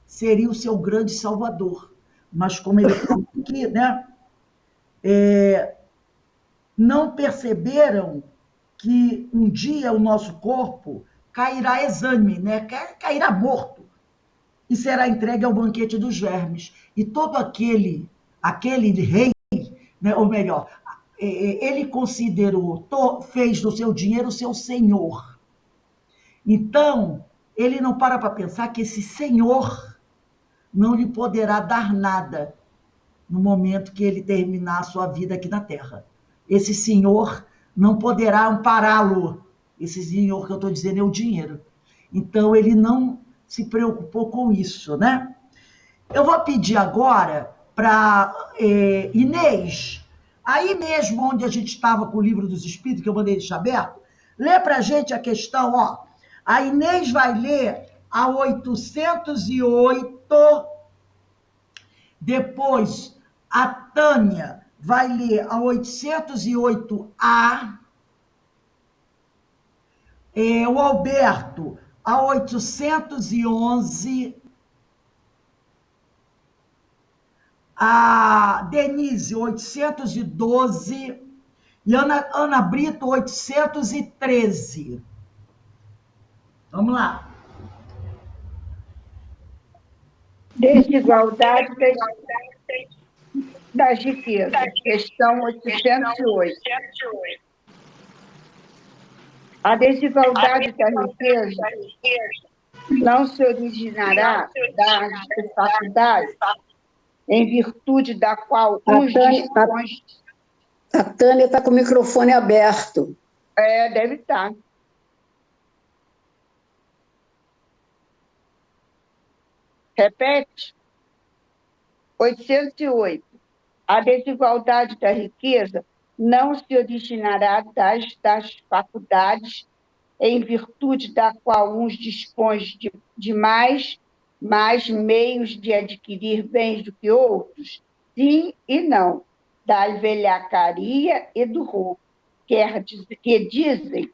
seria o seu grande salvador. Mas como ele falou aqui, né? Não perceberam que um dia o nosso corpo cairá exânime, né? Cairá morto, e será entregue ao banquete dos vermes. E todo aquele rei, né, ou melhor, ele considerou, fez do seu dinheiro o seu senhor. Então, ele não para pensar que esse senhor não lhe poderá dar nada no momento que ele terminar a sua vida aqui na Terra. Esse senhor não poderá ampará-lo. Esse senhor que eu estou dizendo é o dinheiro. Então, ele não se preocupou com isso, né? Eu vou pedir agora para Inês, aí mesmo onde a gente estava com o livro dos Espíritos, que eu mandei deixar aberto, lê para a gente a questão, ó. A Inês vai ler a 808, depois a Tânia vai ler a 808A, o Alberto a 811, a Denise 812 e Ana Brito 813. Vamos lá. Desigualdade das riquezas. Questão 808. A desigualdade da riqueza não se originará das faculdades em virtude da qual uns dispõem... A Tânia está com o microfone aberto. Deve estar. Repete. 808. A desigualdade da riqueza não se originará das faculdades em virtude da qual uns dispõem de mais meios de adquirir bens do que outros? Sim e não. Da velhacaria e do roubo. Que dizes?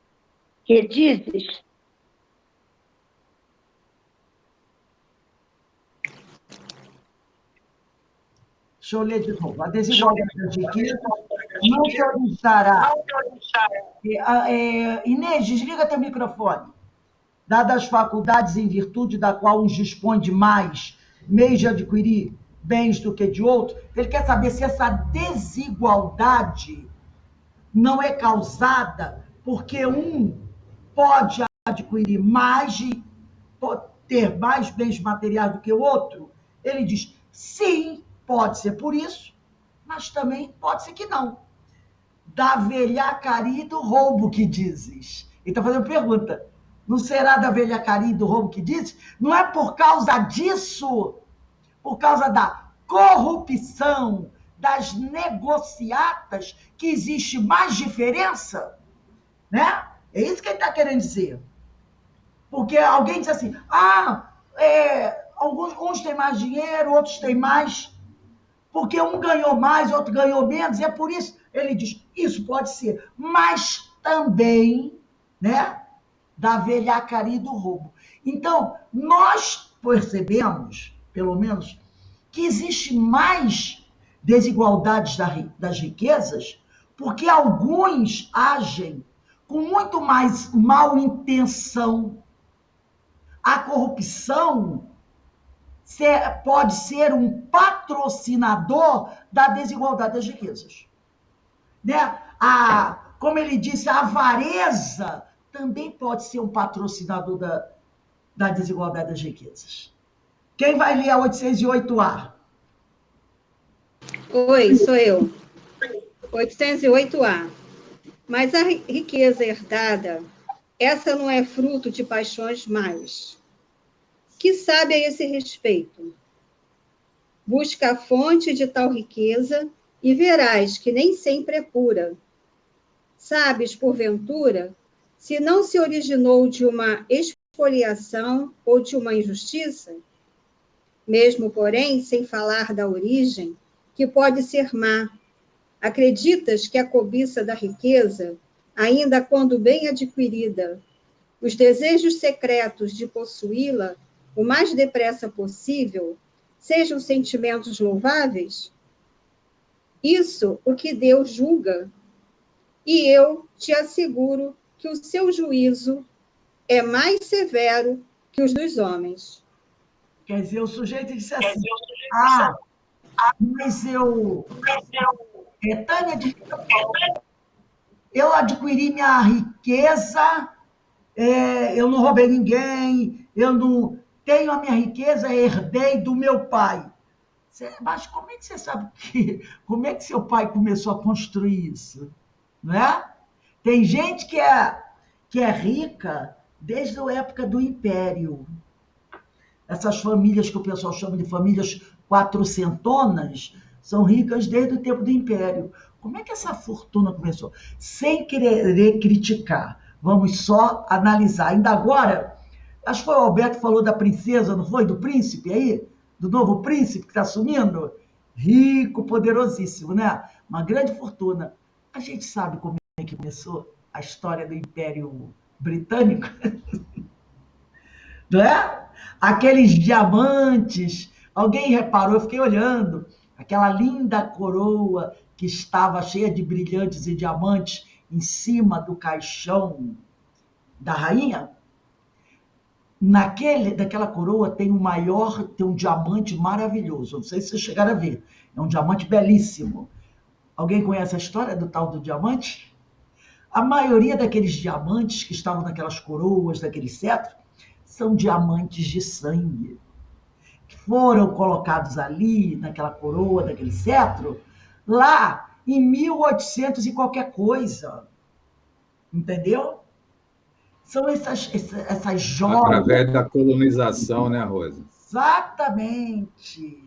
Deixa eu ler de novo. A desigualdade das riquezas não se originará. Inês, desliga teu microfone. Dadas as faculdades em virtude da qual uns dispõem de mais meios de adquirir bens do que de outros, ele quer saber se essa desigualdade não é causada porque um pode adquirir mais, pode ter mais bens materiais do que o outro. Ele diz, sim, pode ser por isso, mas também pode ser que não. Da velhacaria e do roubo que dizes. Ele está fazendo pergunta. Não será da velhacaria e do roubo que dizes? Não é por causa disso, por causa da corrupção, das negociatas, que existe mais diferença? Né? É isso que ele está querendo dizer. Porque alguém diz assim, uns têm mais dinheiro, outros têm mais, porque um ganhou mais, outro ganhou menos, e é por isso. Ele diz, isso pode ser, mas também, né, da velhacaria e do roubo. Então, nós percebemos, pelo menos, que existe mais desigualdades das riquezas, porque alguns agem com muito mais mal intenção. A corrupção pode ser um patrocinador da desigualdade das riquezas. Né? Como ele disse, a avareza também pode ser um patrocinador da desigualdade das riquezas. Quem vai ler a 808A? Oi, sou eu. 808A. Mas a riqueza herdada, essa não é fruto de paixões mais. Que sabe a esse respeito? Busca a fonte de tal riqueza e verás que nem sempre é pura. Sabes, porventura, se não se originou de uma expoliação ou de uma injustiça? Mesmo, porém, sem falar da origem, que pode ser má, acreditas que a cobiça da riqueza, ainda quando bem adquirida, os desejos secretos de possuí-la o mais depressa possível, sejam sentimentos louváveis? Isso o que Deus julga, e eu te asseguro que o seu juízo é mais severo que os dos homens. Quer dizer, o sujeito disse assim, mas Tânia, eu adquiri minha riqueza, eu não roubei ninguém, eu não tenho a minha riqueza, herdei do meu pai. Mas como é que você sabe como é que seu pai começou a construir isso? Não é? Tem gente que é rica desde a época do Império. Essas famílias que o pessoal chama de famílias quatrocentonas são ricas desde o tempo do Império. Como é que essa fortuna começou? Sem querer criticar, vamos só analisar. Ainda agora, acho que foi o Alberto que falou da princesa, não foi? Do príncipe aí? Do novo príncipe que está assumindo? Rico, poderosíssimo, né? Uma grande fortuna. A gente sabe como é que começou a história do Império Britânico? Não é? Aqueles diamantes. Alguém reparou? Eu fiquei olhando. Aquela linda coroa que estava cheia de brilhantes e diamantes em cima do caixão da rainha. Daquela coroa tem um diamante maravilhoso. Não sei se vocês chegaram a ver. É um diamante belíssimo. Alguém conhece a história do tal do diamante? A maioria daqueles diamantes que estavam naquelas coroas, daqueles cetros, são diamantes de sangue. Que foram colocados ali, naquela coroa, daquele cetro, lá em 1800 e qualquer coisa. Entendeu? São essas joias. Através da colonização, né, Rosa? Exatamente.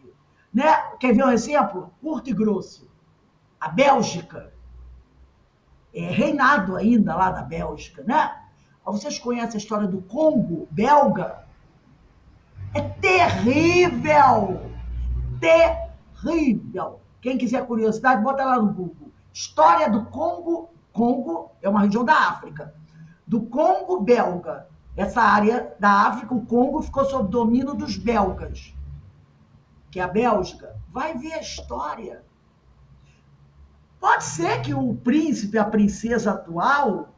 Né? Quer ver um exemplo? Curto e grosso. A Bélgica. É reinado ainda lá da Bélgica, né? Vocês conhecem a história do Congo belga? É terrível! Terrível! Quem quiser curiosidade, bota lá no Google. História do Congo. Congo é uma região da África. Do Congo belga. Essa área da África, o Congo ficou sob domínio dos belgas, que é a Bélgica. Vai ver a história. Pode ser que o príncipe, a princesa atual,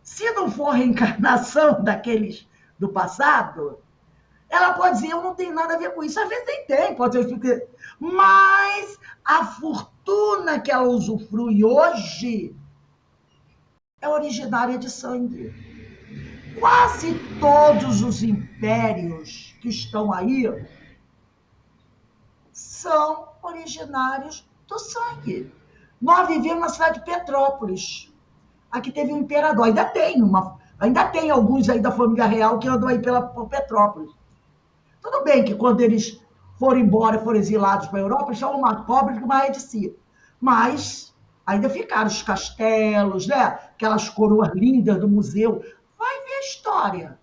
se não for reencarnação daqueles do passado, ela pode dizer, eu não tenho nada a ver com isso. Às vezes nem tem, pode ser. Mas a fortuna que ela usufrui hoje é originária de sangue. Quase todos os impérios que estão aí são originários do sangue. Nós vivemos na cidade de Petrópolis. Aqui teve um imperador, ainda tem alguns aí da família real que andam aí por Petrópolis. Tudo bem que quando eles foram embora, foram exilados para a Europa, eles estavam mais pobres que uma rede de si. Mas ainda ficaram os castelos, né? Aquelas coroas lindas do museu. Vai ver a história.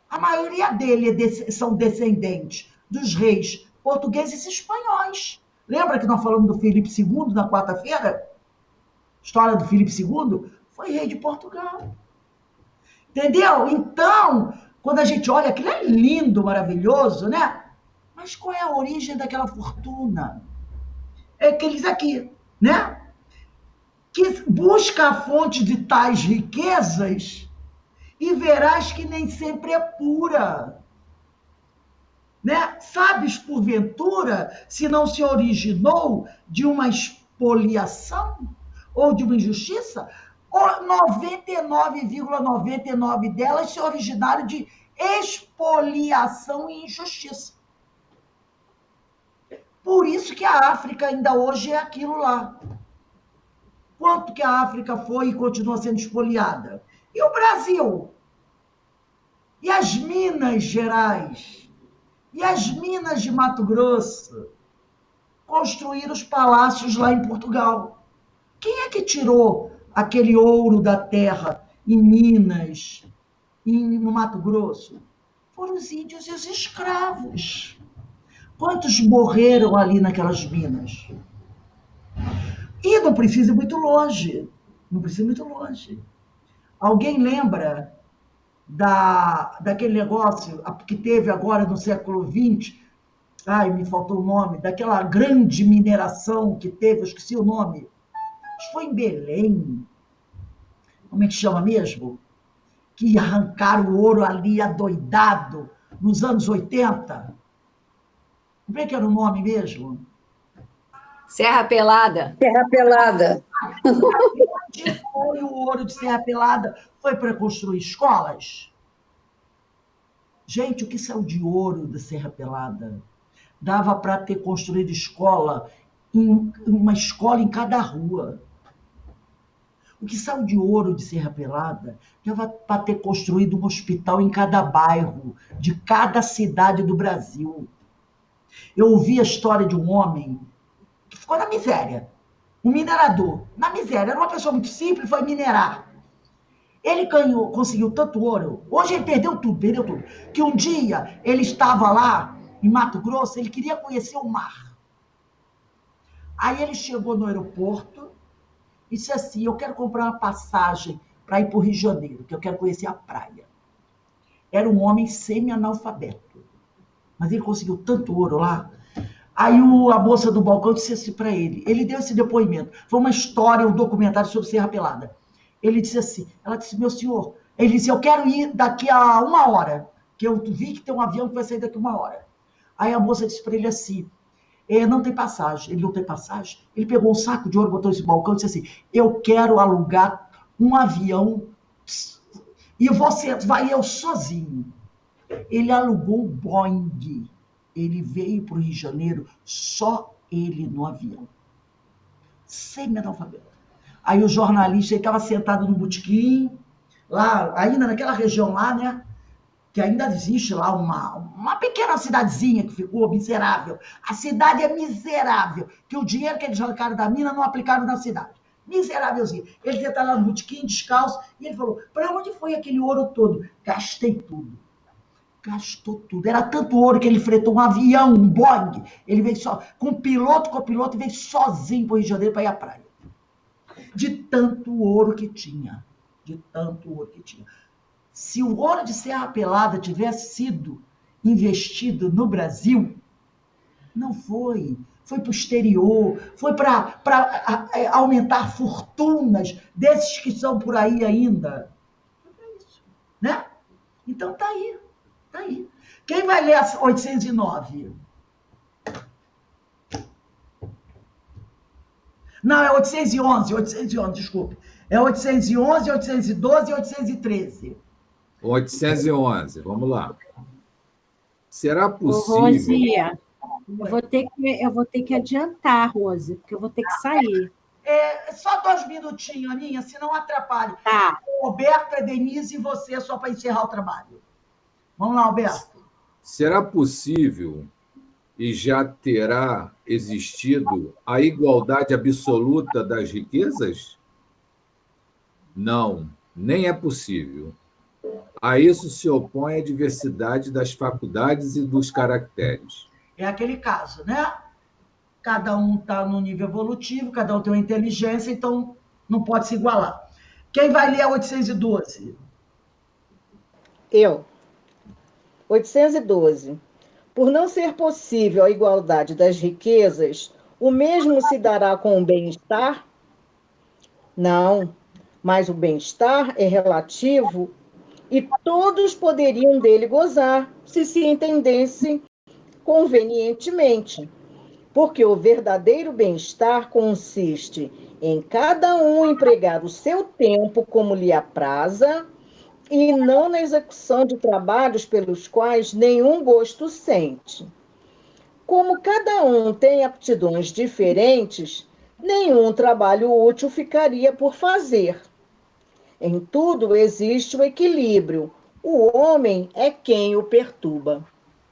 A maioria deles são descendentes dos reis portugueses e espanhóis. Lembra que nós falamos do Filipe II na quarta-feira? História do Filipe II? Foi rei de Portugal. Entendeu? Então, quando a gente olha, aquilo é lindo, maravilhoso, né? Mas qual é a origem daquela fortuna? É aqueles aqui, né? Que busca a fonte de tais riquezas e verás que nem sempre é pura. Né? Sabes, porventura, se não se originou de uma expoliação ou de uma injustiça? 99,99 delas se originaram de expoliação e injustiça. Por isso que a África ainda hoje é aquilo lá. Quanto que a África foi e continua sendo expoliada? E o Brasil? E as Minas Gerais? E as minas de Mato Grosso? Construíram os palácios lá em Portugal. Quem é que tirou aquele ouro da terra em Minas, no Mato Grosso? Foram os índios e os escravos. Quantos morreram ali naquelas minas? E não precisa ir muito longe. Não precisa ir muito longe. Alguém lembra daquele negócio que teve agora no século XX? Ai, me faltou o nome. Daquela grande mineração que teve, eu esqueci o nome. Acho que foi em Belém. Como é que chama mesmo? que arrancaram o ouro ali adoidado nos anos 80? Como é que era o nome mesmo? Serra Pelada. Terra Pelada. Onde foi o ouro de Serra Pelada? Foi para construir escolas? Gente, o que saiu de ouro da Serra Pelada? Dava para ter construído escola, uma escola em cada rua. O que saiu de ouro de Serra Pelada dava para ter construído um hospital em cada bairro, de cada cidade do Brasil. Eu ouvi a história de um homem que ficou na miséria, um minerador, na miséria, era uma pessoa muito simples, foi minerar. Ele conseguiu tanto ouro, hoje ele perdeu tudo, que um dia ele estava lá em Mato Grosso, ele queria conhecer o mar. Aí ele chegou no aeroporto e disse assim: eu quero comprar uma passagem para ir para o Rio de Janeiro, que eu quero conhecer a praia. Era um homem semi-analfabeto, mas ele conseguiu tanto ouro lá. Aí a moça do balcão disse assim para ele, ele deu esse depoimento, foi uma história, um documentário sobre Serra Pelada. Ele disse assim, ela disse: meu senhor, ele disse: eu quero ir daqui a 1 hora, que eu vi que tem um avião que vai sair daqui a 1 hora. Aí a moça disse para ele assim: não tem passagem. Ele não tem passagem. Ele pegou um saco de ouro, botou esse balcão e disse assim: eu quero alugar um avião e você vai eu sozinho. Ele alugou o Boeing. Ele veio para o Rio de Janeiro, só ele no avião. Semi-analfabeto. Aí o jornalista estava sentado no botequim, lá, ainda naquela região lá, né? Que ainda existe lá uma pequena cidadezinha que ficou miserável. A cidade é miserável, que o dinheiro que eles arrancaram da mina não aplicaram na cidade. Miserávelzinho. Ele ia estar lá no botequim, descalço, e ele falou: para onde foi aquele ouro todo? Gastei tudo. Gastou tudo. Era tanto ouro que ele fretou um avião, um Boeing. Ele veio só, com piloto, e veio sozinho para o Rio de Janeiro para ir à praia. De tanto ouro que tinha. De tanto ouro que tinha. Se o ouro de Serra Pelada tivesse sido investido no Brasil, não foi. Foi para o exterior, foi para aumentar fortunas desses que são por aí ainda. Foi para isso, né? Então tá aí, tá aí. Quem vai ler a 809? Não, é 811, desculpe. É 811, 812 e 813. 811, vamos lá. Será Ô, possível... Rosia, eu vou ter que adiantar, Rose, porque eu vou ter que sair. Só 2 minutinhos, Aninha, senão atrapalha. Tá. Roberto, a Denise e você, só para encerrar o trabalho. Vamos lá, Alberto. Será possível e já terá existido a igualdade absoluta das riquezas? Não, nem é possível. A isso se opõe a diversidade das faculdades e dos caracteres. É aquele caso, né? Cada um está no nível evolutivo, cada um tem uma inteligência, então não pode se igualar. Quem vai ler a 812? Eu. 812. Por não ser possível a igualdade das riquezas, o mesmo se dará com o bem-estar? Não, mas o bem-estar é relativo e todos poderiam dele gozar, se se entendessem convenientemente. Porque o verdadeiro bem-estar consiste em cada um empregar o seu tempo como lhe apraza e não na execução de trabalhos pelos quais nenhum gosto sente. Como cada um tem aptidões diferentes, nenhum trabalho útil ficaria por fazer. Em tudo existe o equilíbrio. O homem é quem o perturba.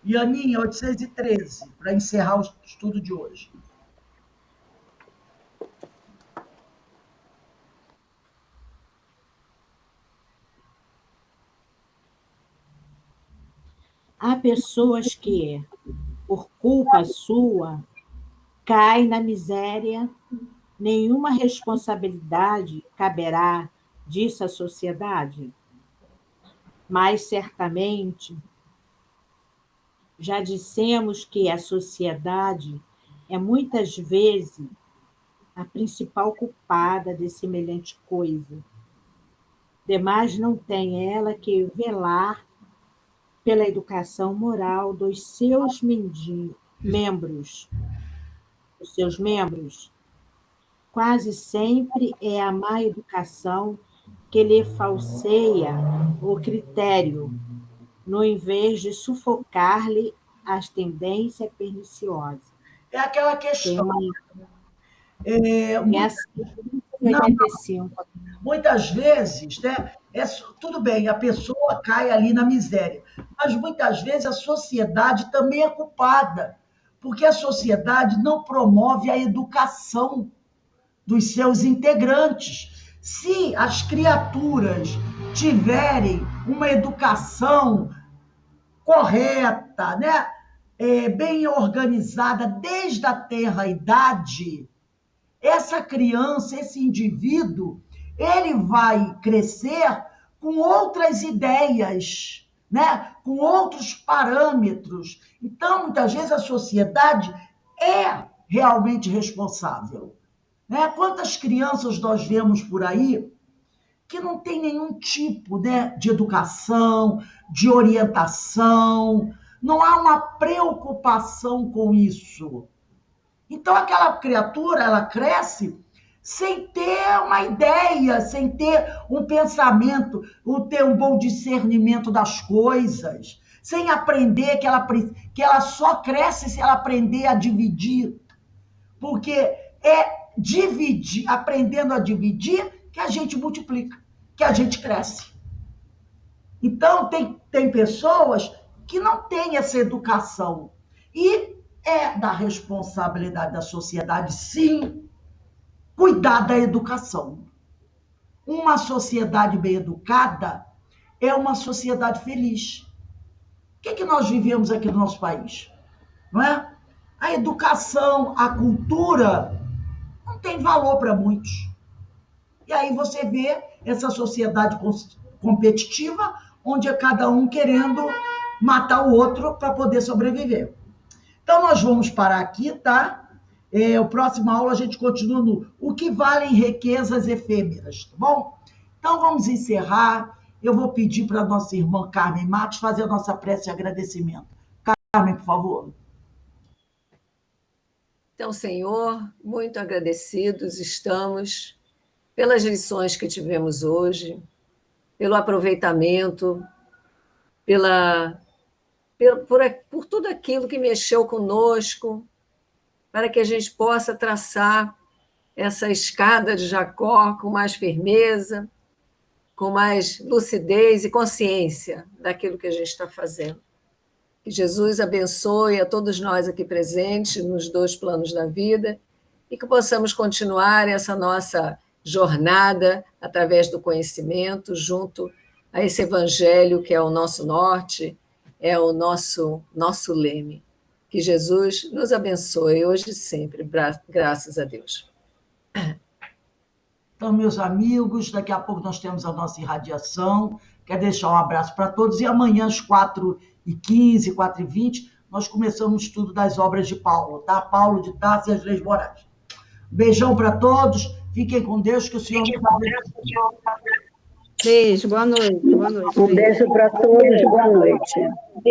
E Aninha, 813, para encerrar o estudo de hoje. Há pessoas que, por culpa sua, caem na miséria, nenhuma responsabilidade caberá disso à sociedade. Mas, certamente, já dissemos que a sociedade é muitas vezes a principal culpada de semelhante coisa. Demais não tem ela que velar pela educação moral membros, dos seus membros. Quase sempre é a má educação que lhe falseia o critério, no invés de sufocar-lhe as tendências perniciosas. É aquela Tem questão. uma... É, não, 85. muitas vezes, né, tudo bem, a pessoa cai ali na miséria, mas muitas vezes a sociedade também é culpada, porque a sociedade não promove a educação dos seus integrantes. Se as criaturas tiverem uma educação correta, né, bem organizada desde a tenra idade, essa criança, esse indivíduo, ele vai crescer com outras ideias, né? Com outros parâmetros. Então, muitas vezes, a sociedade é realmente responsável. Né? Quantas crianças nós vemos por aí que não tem nenhum tipo, né, de educação, de orientação, não há uma preocupação com isso. Então, aquela criatura, ela cresce sem ter uma ideia, sem ter um pensamento, ter um bom discernimento das coisas, sem aprender que ela só cresce se ela aprender a dividir. Porque é dividir, aprendendo a dividir, que a gente multiplica, que a gente cresce. Então, tem pessoas que não têm essa educação. E é da responsabilidade da sociedade, sim, cuidar da educação. Uma sociedade bem educada é uma sociedade feliz. O que nós vivemos aqui no nosso país? Não é? A educação, a cultura, não tem valor para muitos. E aí você vê essa sociedade competitiva, onde é cada um querendo matar o outro para poder sobreviver. Então, nós vamos parar aqui, tá? A próxima aula a gente continua no O que valem riquezas efêmeras, tá bom? Então, vamos encerrar. Eu vou pedir para a nossa irmã Carmen Matos fazer a nossa prece de agradecimento. Carmen, por favor. Então, Senhor, muito agradecidos estamos pelas lições que tivemos hoje, pelo aproveitamento, por tudo aquilo que mexeu conosco, para que a gente possa traçar essa escada de Jacó com mais firmeza, com mais lucidez e consciência daquilo que a gente está fazendo. Que Jesus abençoe a todos nós aqui presentes nos 2 planos da vida e que possamos continuar essa nossa jornada através do conhecimento, junto a esse evangelho que é o nosso norte, é o nosso leme. Que Jesus nos abençoe hoje e sempre, graças a Deus. Então, meus amigos, daqui a pouco nós temos a nossa irradiação. Quero deixar um abraço para todos. E amanhã, às 4h15, 4h20, nós começamos o estudo das obras de Paulo, tá? Paulo de Tarso e as Leis Morais. Beijão para todos. Fiquem com Deus, que o Senhor nos abençoe. Beijo, boa noite. Boa noite. Um beijo para todos, boa noite.